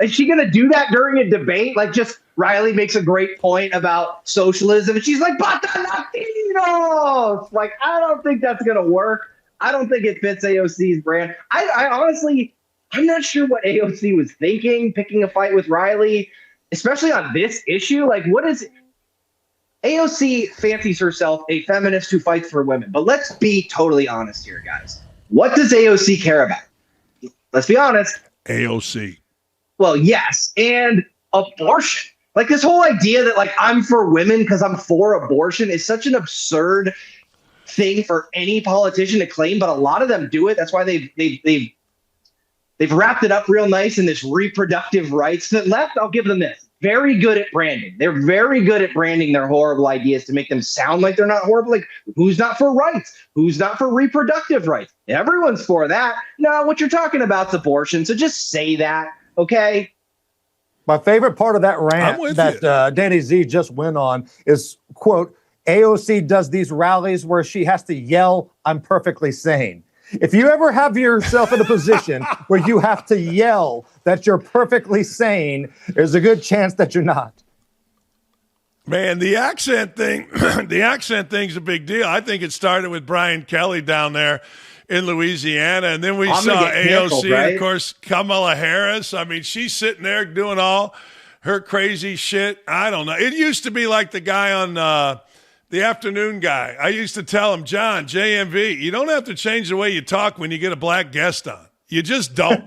Is she going to do that during a debate? Just Riley makes a great point about socialism, and she's like, but the Latinos! I don't think that's going to work. I don't think it fits AOC's brand. I honestly I'm not sure what AOC was thinking, picking a fight with Riley, especially on this issue. Like, what is AOC fancies herself a feminist who fights for women. But let's be totally honest here, guys. What does AOC care about? Let's be honest. AOC. Well, yes, and abortion. Like this whole idea that like I'm for women because I'm for abortion is such an absurd thing for any politician to claim, but a lot of them do it. That's why they've wrapped it up real nice in this reproductive rights. The left, I'll give them this. Very good at branding. They're very good at branding their horrible ideas to make them sound like they're not horrible. Like, who's not for rights? Who's not for reproductive rights? Everyone's for that. No, what you're talking about is abortion. So just say that, okay? My favorite part of that rant that Danny Z just went on is, quote, AOC does these rallies where she has to yell, "I'm perfectly sane." If you ever have yourself in a position where you have to yell that you're perfectly sane, there's a good chance that you're not. Man, the accent thing, the accent thing's a big deal. I think it started with Brian Kelly down there in Louisiana, and then we saw AOC, right? And of course, Kamala Harris. I mean, she's sitting there doing all her crazy shit. I don't know. It used to be like the guy on the afternoon guy. I used to tell him, John, JMV, you don't have to change the way you talk when you get a black guest on. You just don't.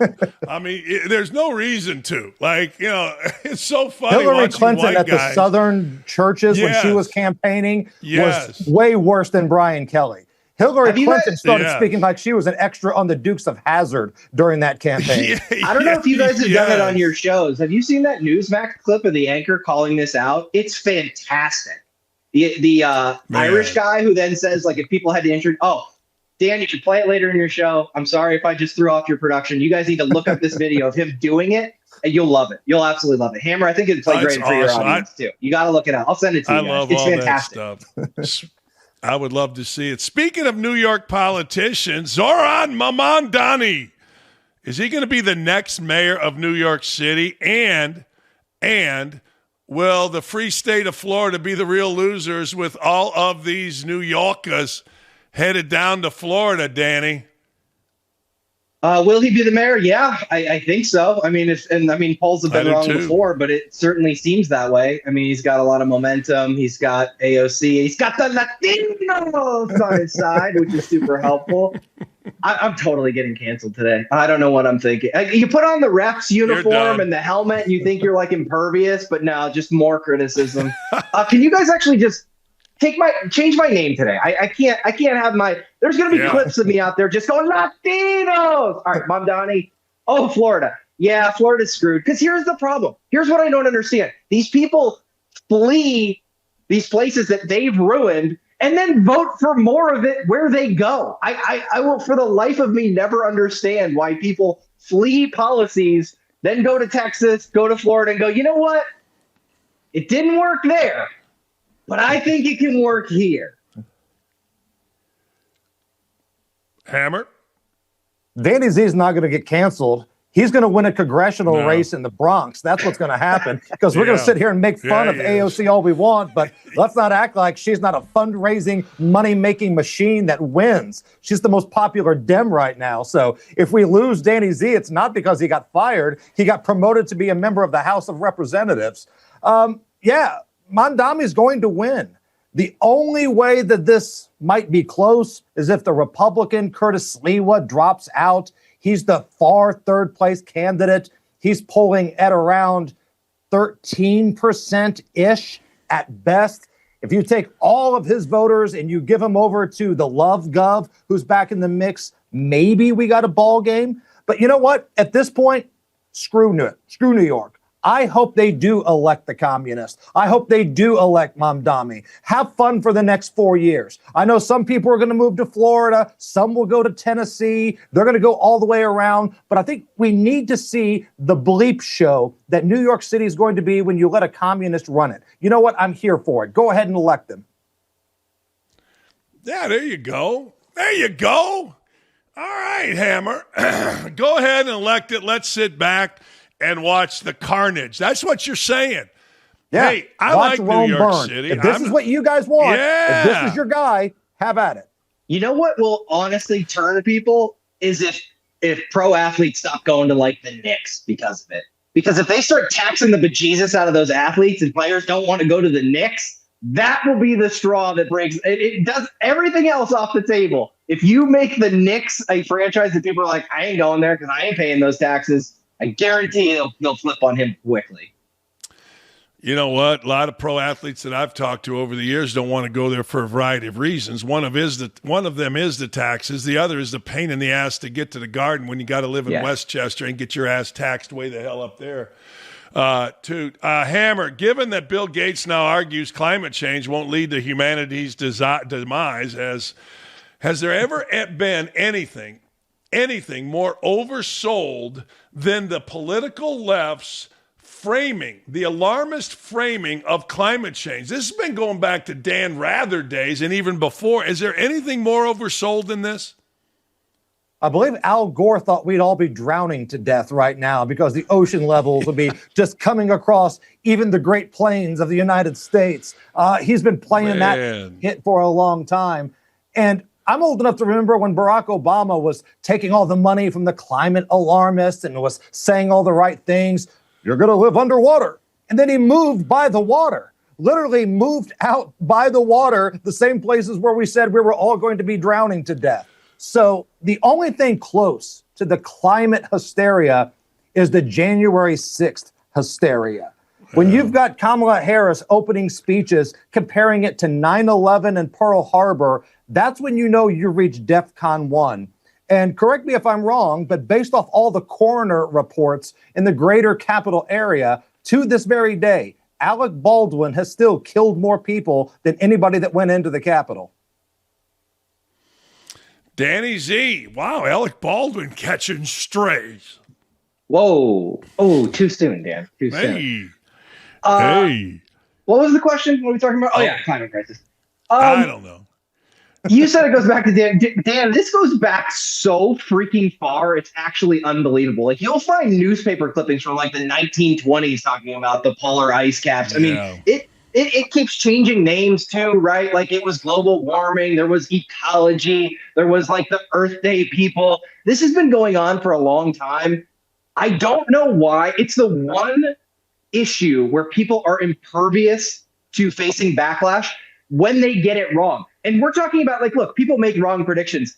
I mean, there's no reason to. Like, you know, it's so funny. Hillary Clinton at the Southern churches when she was campaiging was way worse than Brian Kelly. Hillary Clinton started speaking like she was an extra on the Dukes of Hazzard during that campaign. I don't know if you guys have done it on your shows. Have you seen that Newsmax clip of the anchor calling this out? It's fantastic. The Irish guy who then says, like, if people had to introduce, Dan, you should play it later in your show. I'm sorry if I just threw off your production. You guys need to look up this video of him doing it, and you'll love it. You'll absolutely love it. Hammer, I think it'd play great for your audience, too. You got to look it up. I'll send it to you. Love it's all fantastic. That stuff. I would love to see it. Speaking of New York politicians, Zoran Mamdani. Is he going to be the next mayor of New York City? And will the free state of Florida be the real losers with all of these New Yorkers headed down to Florida, Danny? Will he be the mayor? Yeah, I think so. I mean, polls have been wrong before, but it certainly seems that way. I mean, he's got a lot of momentum. He's got AOC. He's got the Latinos on his side, which is super helpful. I'm totally getting canceled today. I don't know what I'm thinking. You put on the ref's uniform and the helmet, and you think you're like impervious, but no, just more criticism. Can you guys actually just change my name today? I can't have my. There's gonna be clips of me out there just going Latinos. All right, Mamdani. Oh, Florida. Yeah, Florida's screwed. Because here's the problem. Here's what I don't understand. These people flee these places that they've ruined and then vote for more of it where they go. I will, for the life of me, never understand why people flee policies, then go to Texas, go to Florida, and go, you know what? It didn't work there, but I think it can work here. Hammer? Danny Z is not going to get canceled. He's going to win a congressional race in the Bronx. That's what's going to happen because we're going to sit here and make fun of AOC all we want, but let's not act like she's not a fundraising, money-making machine that wins. She's the most popular Dem right now. So if we lose Danny Z, it's not because he got fired. He got promoted to be a member of the House of Representatives. Mamdani is going to win. The only way that this might be close is if the Republican Curtis Sliwa drops out. He's the far third place candidate. He's polling at around 13%-ish at best. If you take all of his voters and you give them over to the Love Gov, who's back in the mix, maybe we got a ball game. But you know what? At this point, screw New York. I hope they do elect the communists. I hope they do elect Mamdani. Have fun for the next 4 years. I know some people are going to move to Florida. Some will go to Tennessee. They're going to go all the way around. But I think we need to see the bleep show that New York City is going to be when you let a communist run it. You know what? I'm here for it. Go ahead and elect them. Yeah, there you go. There you go. All right, Hammer. Go ahead and elect it. Let's sit back and watch the carnage. That's what you're saying. Yeah. Hey, I like New York City. If this is what you guys want, if this is your guy, have at it. You know what will honestly turn people is if if pro athletes stop going to like the Knicks because of it. Because if they start taxing the bejesus out of those athletes and players don't want to go to the Knicks, that will be the straw that breaks. It does everything else off the table. If you make the Knicks a franchise that people are like, I ain't going there because I ain't paying those taxes, I guarantee they'll flip on him quickly. You know what? A lot of pro athletes that I've talked to over the years don't want to go there for a variety of reasons. One of them is the taxes. The other is the pain in the ass to get to the Garden when you got to live in Westchester and get your ass taxed way the hell up there. Hammer, given that Bill Gates now argues climate change won't lead to humanity's demise, has there ever been anything more oversold than the political left's framing, the alarmist framing of climate change? This has been going back to Dan Rather days and even before. Is there anything more oversold than this? I believe Al Gore thought we'd all be drowning to death right now because the ocean levels would be just coming across even the Great Plains of the United States. He's been playing that hit for a long time. And I'm old enough to remember when Barack Obama was taking all the money from the climate alarmists and was saying all the right things. You're going to live underwater. And then he moved by the water, literally moved out by the water, the same places where we said we were all going to be drowning to death. So the only thing close to the climate hysteria is the January 6th hysteria. When you've got Kamala Harris opening speeches, comparing it to 9/11 and Pearl Harbor, that's when you know you reach DEFCON 1. And correct me if I'm wrong, but based off all the coroner reports in the greater capital area, to this very day, Alec Baldwin has still killed more people than anybody that went into the Capitol. Danny Z, wow, Alec Baldwin catching strays. Whoa. Oh, too soon, Dan. Too soon. Hey. What was the question? What are we talking about? Oh, yeah, climate crisis. I don't know. You said it goes back to Dan. Dan, this goes back so freaking far. It's actually unbelievable. Like, you'll find newspaper clippings from like the 1920s talking about the polar ice caps. I mean, it keeps changing names too, right? Like, it was global warming. There was ecology. There was like the Earth Day people. This has been going on for a long time. I don't know why. It's the one issue where people are impervious to facing backlash when they get it wrong. And we're talking about, like, look, people make wrong predictions.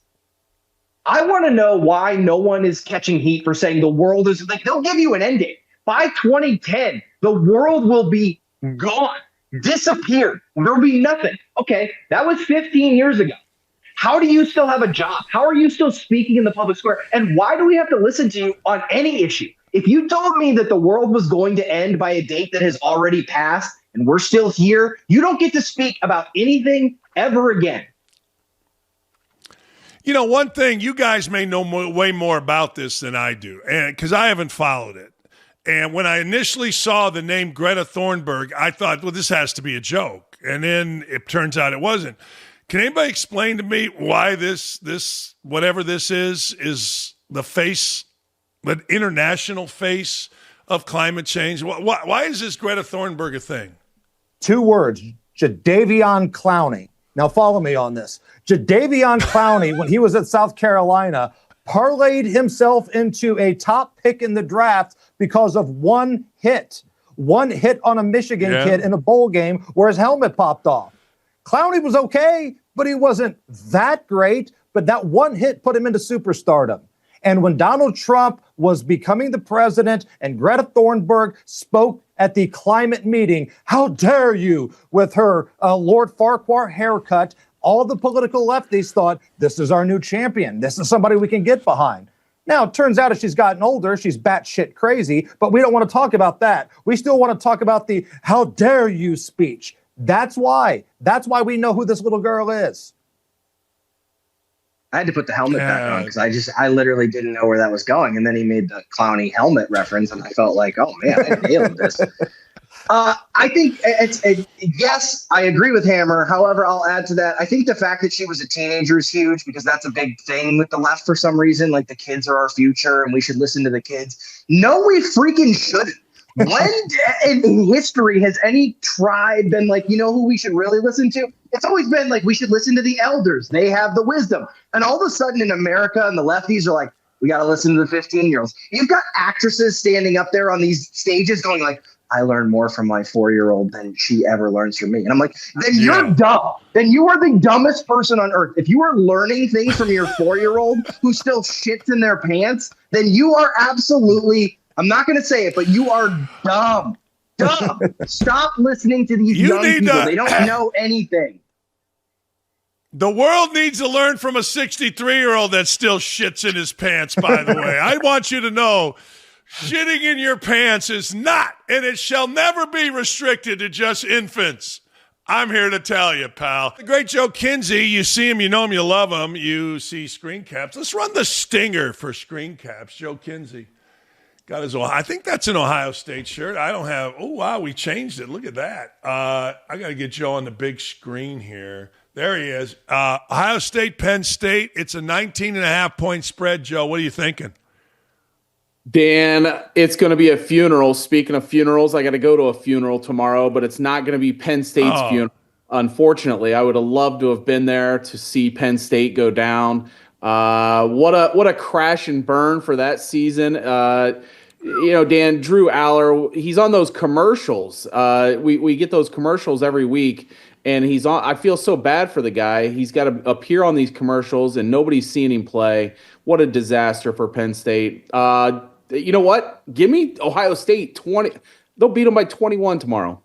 I want to know why no one is catching heat for saying the world is, like, they'll give you an end date. By 2010, the world will be gone, disappeared. There'll be nothing. Okay, that was 15 years ago. How do you still have a job? How are you still speaking in the public square? And why do we have to listen to you on any issue? If you told me that the world was going to end by a date that has already passed and we're still here, you don't get to speak about anything ever again. You know, one thing, you guys may know way more about this than I do, and because I haven't followed it. And when I initially saw the name Greta Thunberg, I thought, well, this has to be a joke. And then it turns out it wasn't. Can anybody explain to me why this whatever this is the face, the international face of climate change? Why is this Greta Thunberg a thing? 2 words, Jadeveon Clowney. Now follow me on this. Jadeveon Clowney, when he was at South Carolina, parlayed himself into a top pick in the draft because of one hit on a Michigan kid in a bowl game where his helmet popped off. Clowney was okay, but he wasn't that great. But that one hit put him into superstardom. And when Donald Trump was becoming the president and Greta Thunberg spoke at the climate meeting, how dare you, with her Lord Farquhar haircut, all the political lefties thought, this is our new champion. This is somebody we can get behind. Now, it turns out as she's gotten older, she's batshit crazy, but we don't want to talk about that. We still want to talk about the how dare you speech. That's why we know who this little girl is. I had to put the helmet back on because I literally didn't know where that was going. And then he made the Clowney helmet reference, and I felt like, oh man, I nailed this. I think yes, I agree with Hammer. However, I'll add to that. I think the fact that she was a teenager is huge because that's a big thing with the left for some reason. Like, the kids are our future and we should listen to the kids. No, we freaking shouldn't. When in history has any tribe been like, you know who we should really listen to? It's always been like, we should listen to the elders. They have the wisdom. And all of a sudden in America and the lefties are like, We got to listen to the 15-year-olds. You've got actresses standing up there on these stages going like, I learn more from my 4-year-old than she ever learns from me. And I'm like, then you're dumb. Then you are the dumbest person on earth. If you are learning things from your 4-year-old who still shits in their pants, then you are absolutely, I'm not going to say it, but you are dumb. Dumb. Stop listening to these young people. They don't know anything. The world needs to learn from a 63-year-old that still shits in his pants, by the way. I want you to know, shitting in your pants is not, and it shall never be restricted to just infants. I'm here to tell you, pal. The great Joe Kinsey, you see him, you know him, you love him. You see Screencaps. Let's run the stinger for Screencaps. Joe Kinsey got his Ohio. I think that's an Ohio State shirt. I don't have. Oh, wow, we changed it. Look at that. I got to get Joe on the big screen here. There he is. Ohio State, Penn State. It's a 19.5-point spread, Joe. What are you thinking? Dan, it's going to be a funeral. Speaking of funerals, I got to go to a funeral tomorrow, but it's not going to be Penn State's funeral. Unfortunately, I would have loved to have been there to see Penn State go down. What a crash and burn for that season. Dan, Drew Aller, he's on those commercials. We get those commercials every week, and he's on. I feel so bad for the guy. He's got to appear on these commercials, and nobody's seeing him play. What a disaster for Penn State. You know what? Give me Ohio State 20. They'll beat them by 21 tomorrow.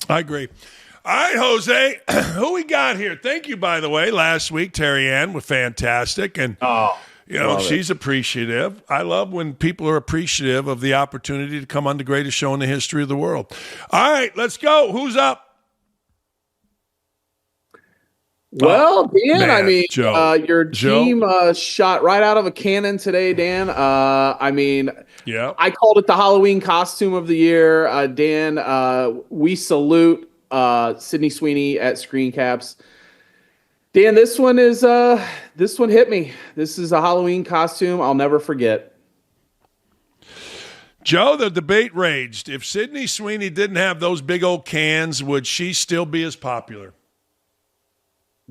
I agree. All right, Jose, who we got here? Thank you, by the way. Last week, Terry Ann was fantastic, and she's appreciative. I love when people are appreciative of the opportunity to come on the greatest show in the history of the world. All right, let's go. Who's up? Well, Dan, Joe. Your team shot right out of a cannon today, Dan. Yeah. I called it the Halloween costume of the year. Dan, we salute Sydney Sweeney at Screencaps. Dan, this one hit me. This is a Halloween costume I'll never forget. Joe, the debate raged. If Sydney Sweeney didn't have those big old cans, would she still be as popular?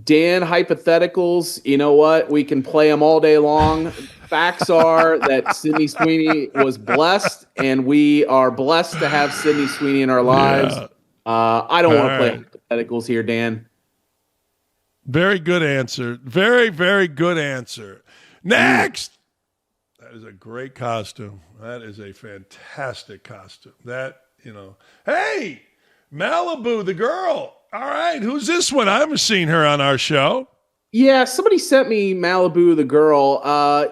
Dan, hypotheticals, you know what? We can play them all day long. Facts are that Sydney Sweeney was blessed, and we are blessed to have Sydney Sweeney in our lives. Yeah. I don't want to play hypotheticals here, Dan. Very good answer. Very, very good answer. Next! That is a great costume. That is a fantastic costume. Hey, Malibu, the girl. All right, who's this one? I haven't seen her on our show. Yeah, somebody sent me Malibu the girl.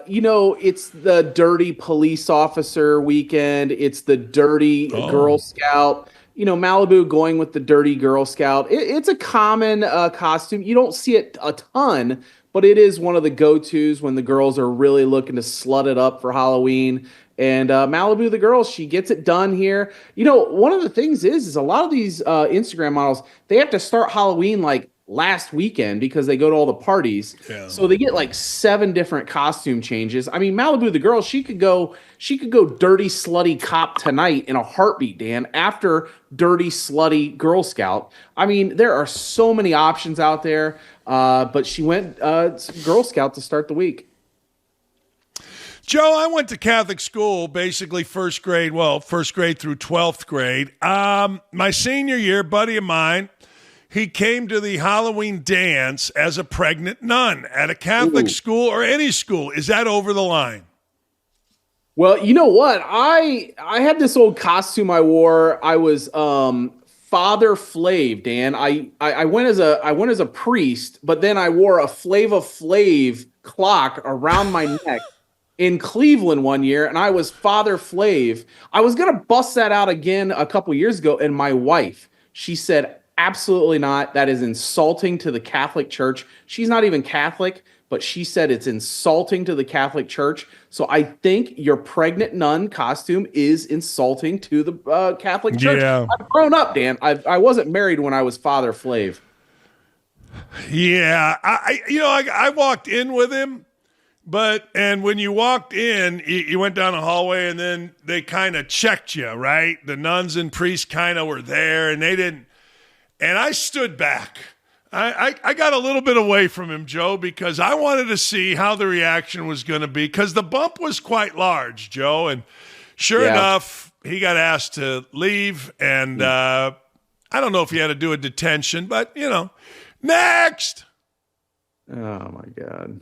It's the dirty police officer weekend. It's the dirty Girl Scout. Malibu going with the dirty Girl Scout. It's a common costume. You don't see it a ton, but it is one of the go-tos when the girls are really looking to slut it up for Halloween. And Malibu the girl, she gets it done here. One of the things is a lot of these Instagram models, they have to start Halloween like last weekend because they go to all the parties. Yeah. So they get like 7 different costume changes. I mean, Malibu the girl, she could go dirty slutty cop tonight in a heartbeat, Dan, after dirty slutty Girl Scout. I mean, there are so many options out there, but she went Girl Scout to start the week. Joe, I went to Catholic school, basically first grade through 12th grade. My senior year, buddy of mine, he came to the Halloween dance as a pregnant nun at a Catholic school or any school. Is that over the line? Well, you know what? I had this old costume I wore. I was Father Flav, Dan. I went as a priest, but then I wore a Flava Flav clock around my neck in Cleveland one year, and I was Father Flav. I was going to bust that out again a couple years ago, and my wife, she said, absolutely not. That is insulting to the Catholic Church. She's not even Catholic, but she said it's insulting to the Catholic Church. So I think your pregnant nun costume is insulting to the Catholic Church. Yeah. I've grown up, Dan. I wasn't married when I was Father Flav. Yeah. I walked in with him. And when you walked in, you went down the hallway, and then they kind of checked you, right? The nuns and priests kind of were there, and they didn't. And I stood back. I got a little bit away from him, Joe, because I wanted to see how the reaction was going to be because the bump was quite large, Joe. And sure enough, he got asked to leave. And I don't know if he had to do a detention, but, next. Oh, my God.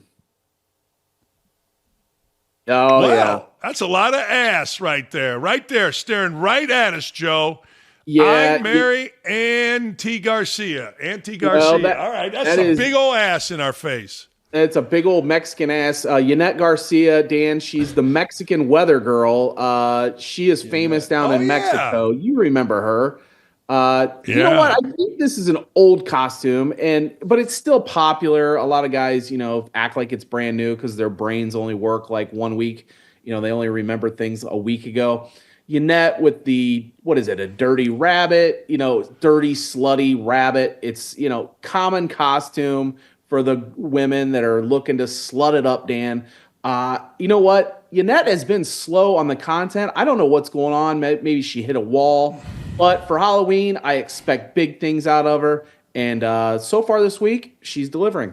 Oh, yeah. That's a lot of ass right there, staring right at us, Joe. Yeah, I'm Mary Auntie Garcia. Auntie Garcia. All right, that's a big old ass in our face. It's a big old Mexican ass. Yanette Garcia, Dan, she's the Mexican weather girl. She is famous down in Mexico. You remember her. You know what? I think this is an old costume, but it's still popular. A lot of guys, act like it's brand new because their brains only work like 1 week. They only remember things a week ago. Yanette with a dirty rabbit, dirty, slutty rabbit. It's, common costume for the women that are looking to slut it up, Dan. You know what? Yanette has been slow on the content. I don't know what's going on. Maybe she hit a wall. But for Halloween, I expect big things out of her. And so far this week, she's delivering.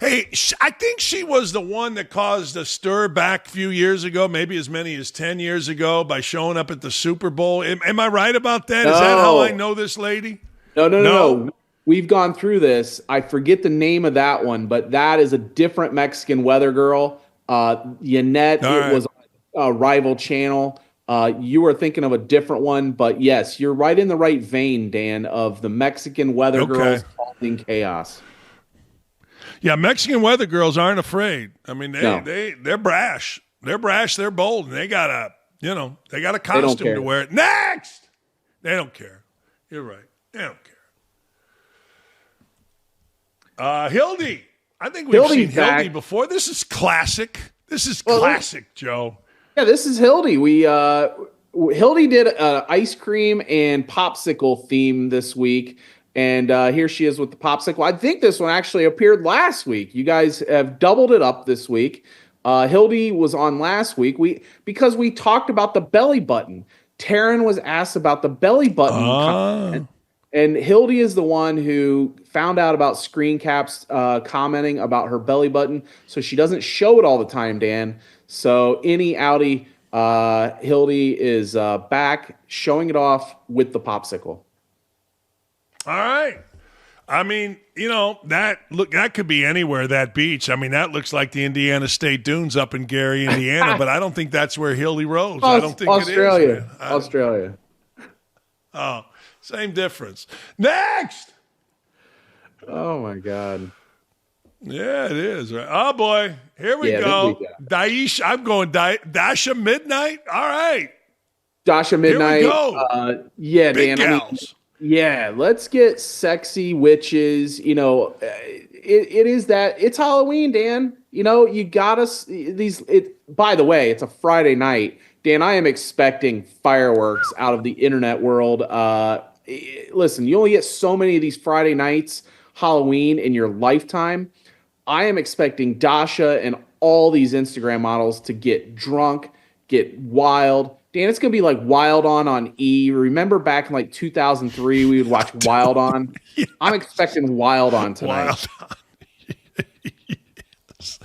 Hey, I think she was the one that caused a stir back a few years ago, maybe as many as 10 years ago, by showing up at the Super Bowl. Am I right about that? No. Is that how I know this lady? No. We've gone through this. I forget the name of that one, but that is a different Mexican weather girl. Yanette, was on a rival channel. You were thinking of a different one, but yes, you're right in the right vein, Dan, of the Mexican weather girls causing chaos. Yeah, Mexican weather girls aren't afraid. I mean, they're brash. They're brash. They're bold, and they got a costume to wear. Next, they don't care. You're right. They don't care. Hildy, I think we've seen Hildy before. This is classic. Joe. Yeah, this is Hildy. Hildy did an ice cream and popsicle theme this week. And here she is with the popsicle. I think this one actually appeared last week. You guys have doubled it up this week. Hildy was on last week because we talked about the belly button. Taryn was asked about the belly button comment, and Hildy is the one who found out about Screencaps commenting about her belly button, so she doesn't show it all the time, Dan. So any outie, Hildy is back showing it off with the popsicle. All right. I mean, that could be anywhere, that beach. I mean, that looks like the Indiana State Dunes up in Gary, Indiana, but I don't think that's where Hildy rose. I don't think Australia. It is. Australia. Oh, same difference. Next. Oh, my God. Yeah, it is. Right. Oh, boy. Here we go. Daisha. I'm going Dasha Midnight. All right. Dasha Midnight. Here we go. Big Dan. Gals. Yeah, let's get sexy witches. It is that it's Halloween, Dan. You got us these. By the way, it's a Friday night, Dan. I am expecting fireworks out of the internet world. Listen, you only get so many of these Friday nights, Halloween, in your lifetime. I am expecting Dasha and all these Instagram models to get drunk, get wild. Dan, it's going to be like Wild On E! Remember back in like 2003, we would watch Wild On? Yes. I'm expecting Wild On tonight. Wild On. Yes.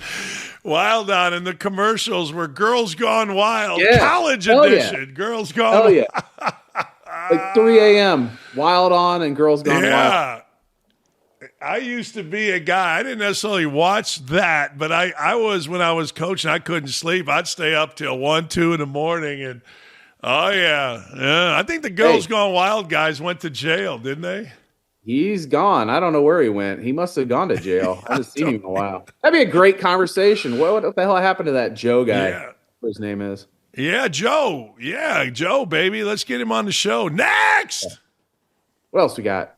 Wild On, and the commercials were Girls Gone Wild. Yeah. College edition. Yeah. Girls Gone Wild. Yeah. Like 3 a.m. Wild On and Girls Gone Wild. I used to be a guy. I didn't necessarily watch that, but I was, when I was coaching, I couldn't sleep. I'd stay up till 1, 2 in the morning. And, I think the Girls Gone Wild guys went to jail, didn't they? He's gone. I don't know where he went. He must have gone to jail. I haven't seen him in a while. That'd be a great conversation. What the hell happened to that Joe guy? Yeah. What his name is? Yeah, Joe. Yeah, Joe, baby. Let's get him on the show. Next! What else we got?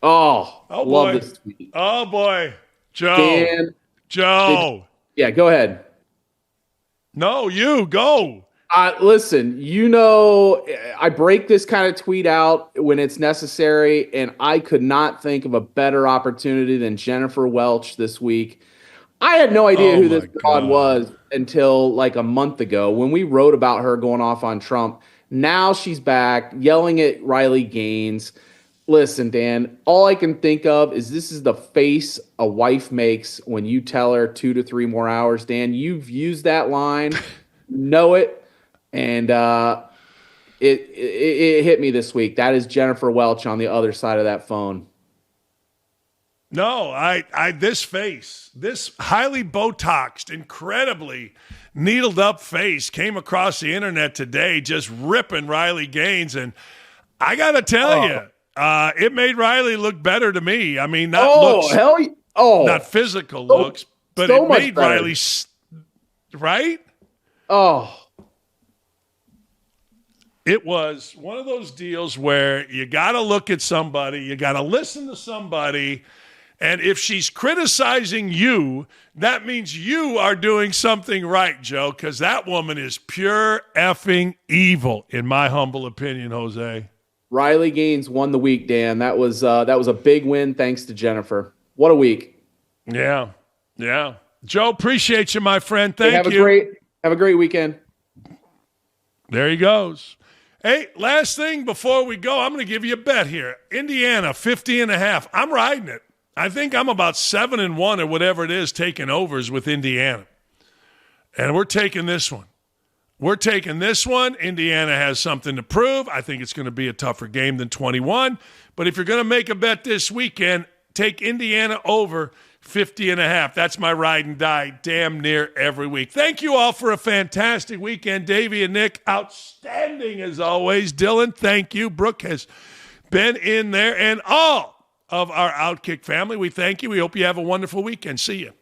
Oh love boy. This tweet. Oh, boy. Joe. Dan, Joe. Go ahead. No, you. Go. Listen, I break this kind of tweet out when it's necessary, and I could not think of a better opportunity than Jennifer Welch this week. I had no idea who this broad was until like a month ago when we wrote about her going off on Trump. Now she's back yelling at Riley Gaines. Listen, Dan, all I can think of is this is the face a wife makes when you tell her 2 to 3 more hours. Dan, you've used that line, know it, and it hit me this week. That is Jennifer Welch on the other side of that phone. No, this face, this highly Botoxed, incredibly needled up face came across the internet today, just ripping Riley Gaines. And I got to tell you, it made Riley look better to me. I mean, not physical looks, but it made Riley, right? Oh. It was one of those deals where you got to look at somebody, you got to listen to somebody, and if she's criticizing you, that means you are doing something right, Joe, because that woman is pure effing evil, in my humble opinion, Jose. Riley Gaines won the week, Dan. That was a big win thanks to Jennifer. What a week. Yeah. Joe, appreciate you, my friend. Thank you. Have a great weekend. There he goes. Hey, last thing before we go, I'm going to give you a bet here. Indiana, 50.5. I'm riding it. I think I'm about 7-1 or whatever it is taking overs with Indiana. And we're taking this one. Indiana has something to prove. I think it's going to be a tougher game than 21. But if you're going to make a bet this weekend, take Indiana over 50.5. That's my ride and die damn near every week. Thank you all for a fantastic weekend. Davey and Nick, outstanding as always. Dylan, thank you. Brooke has been in there. And all of our Outkick family, we thank you. We hope you have a wonderful weekend. See you.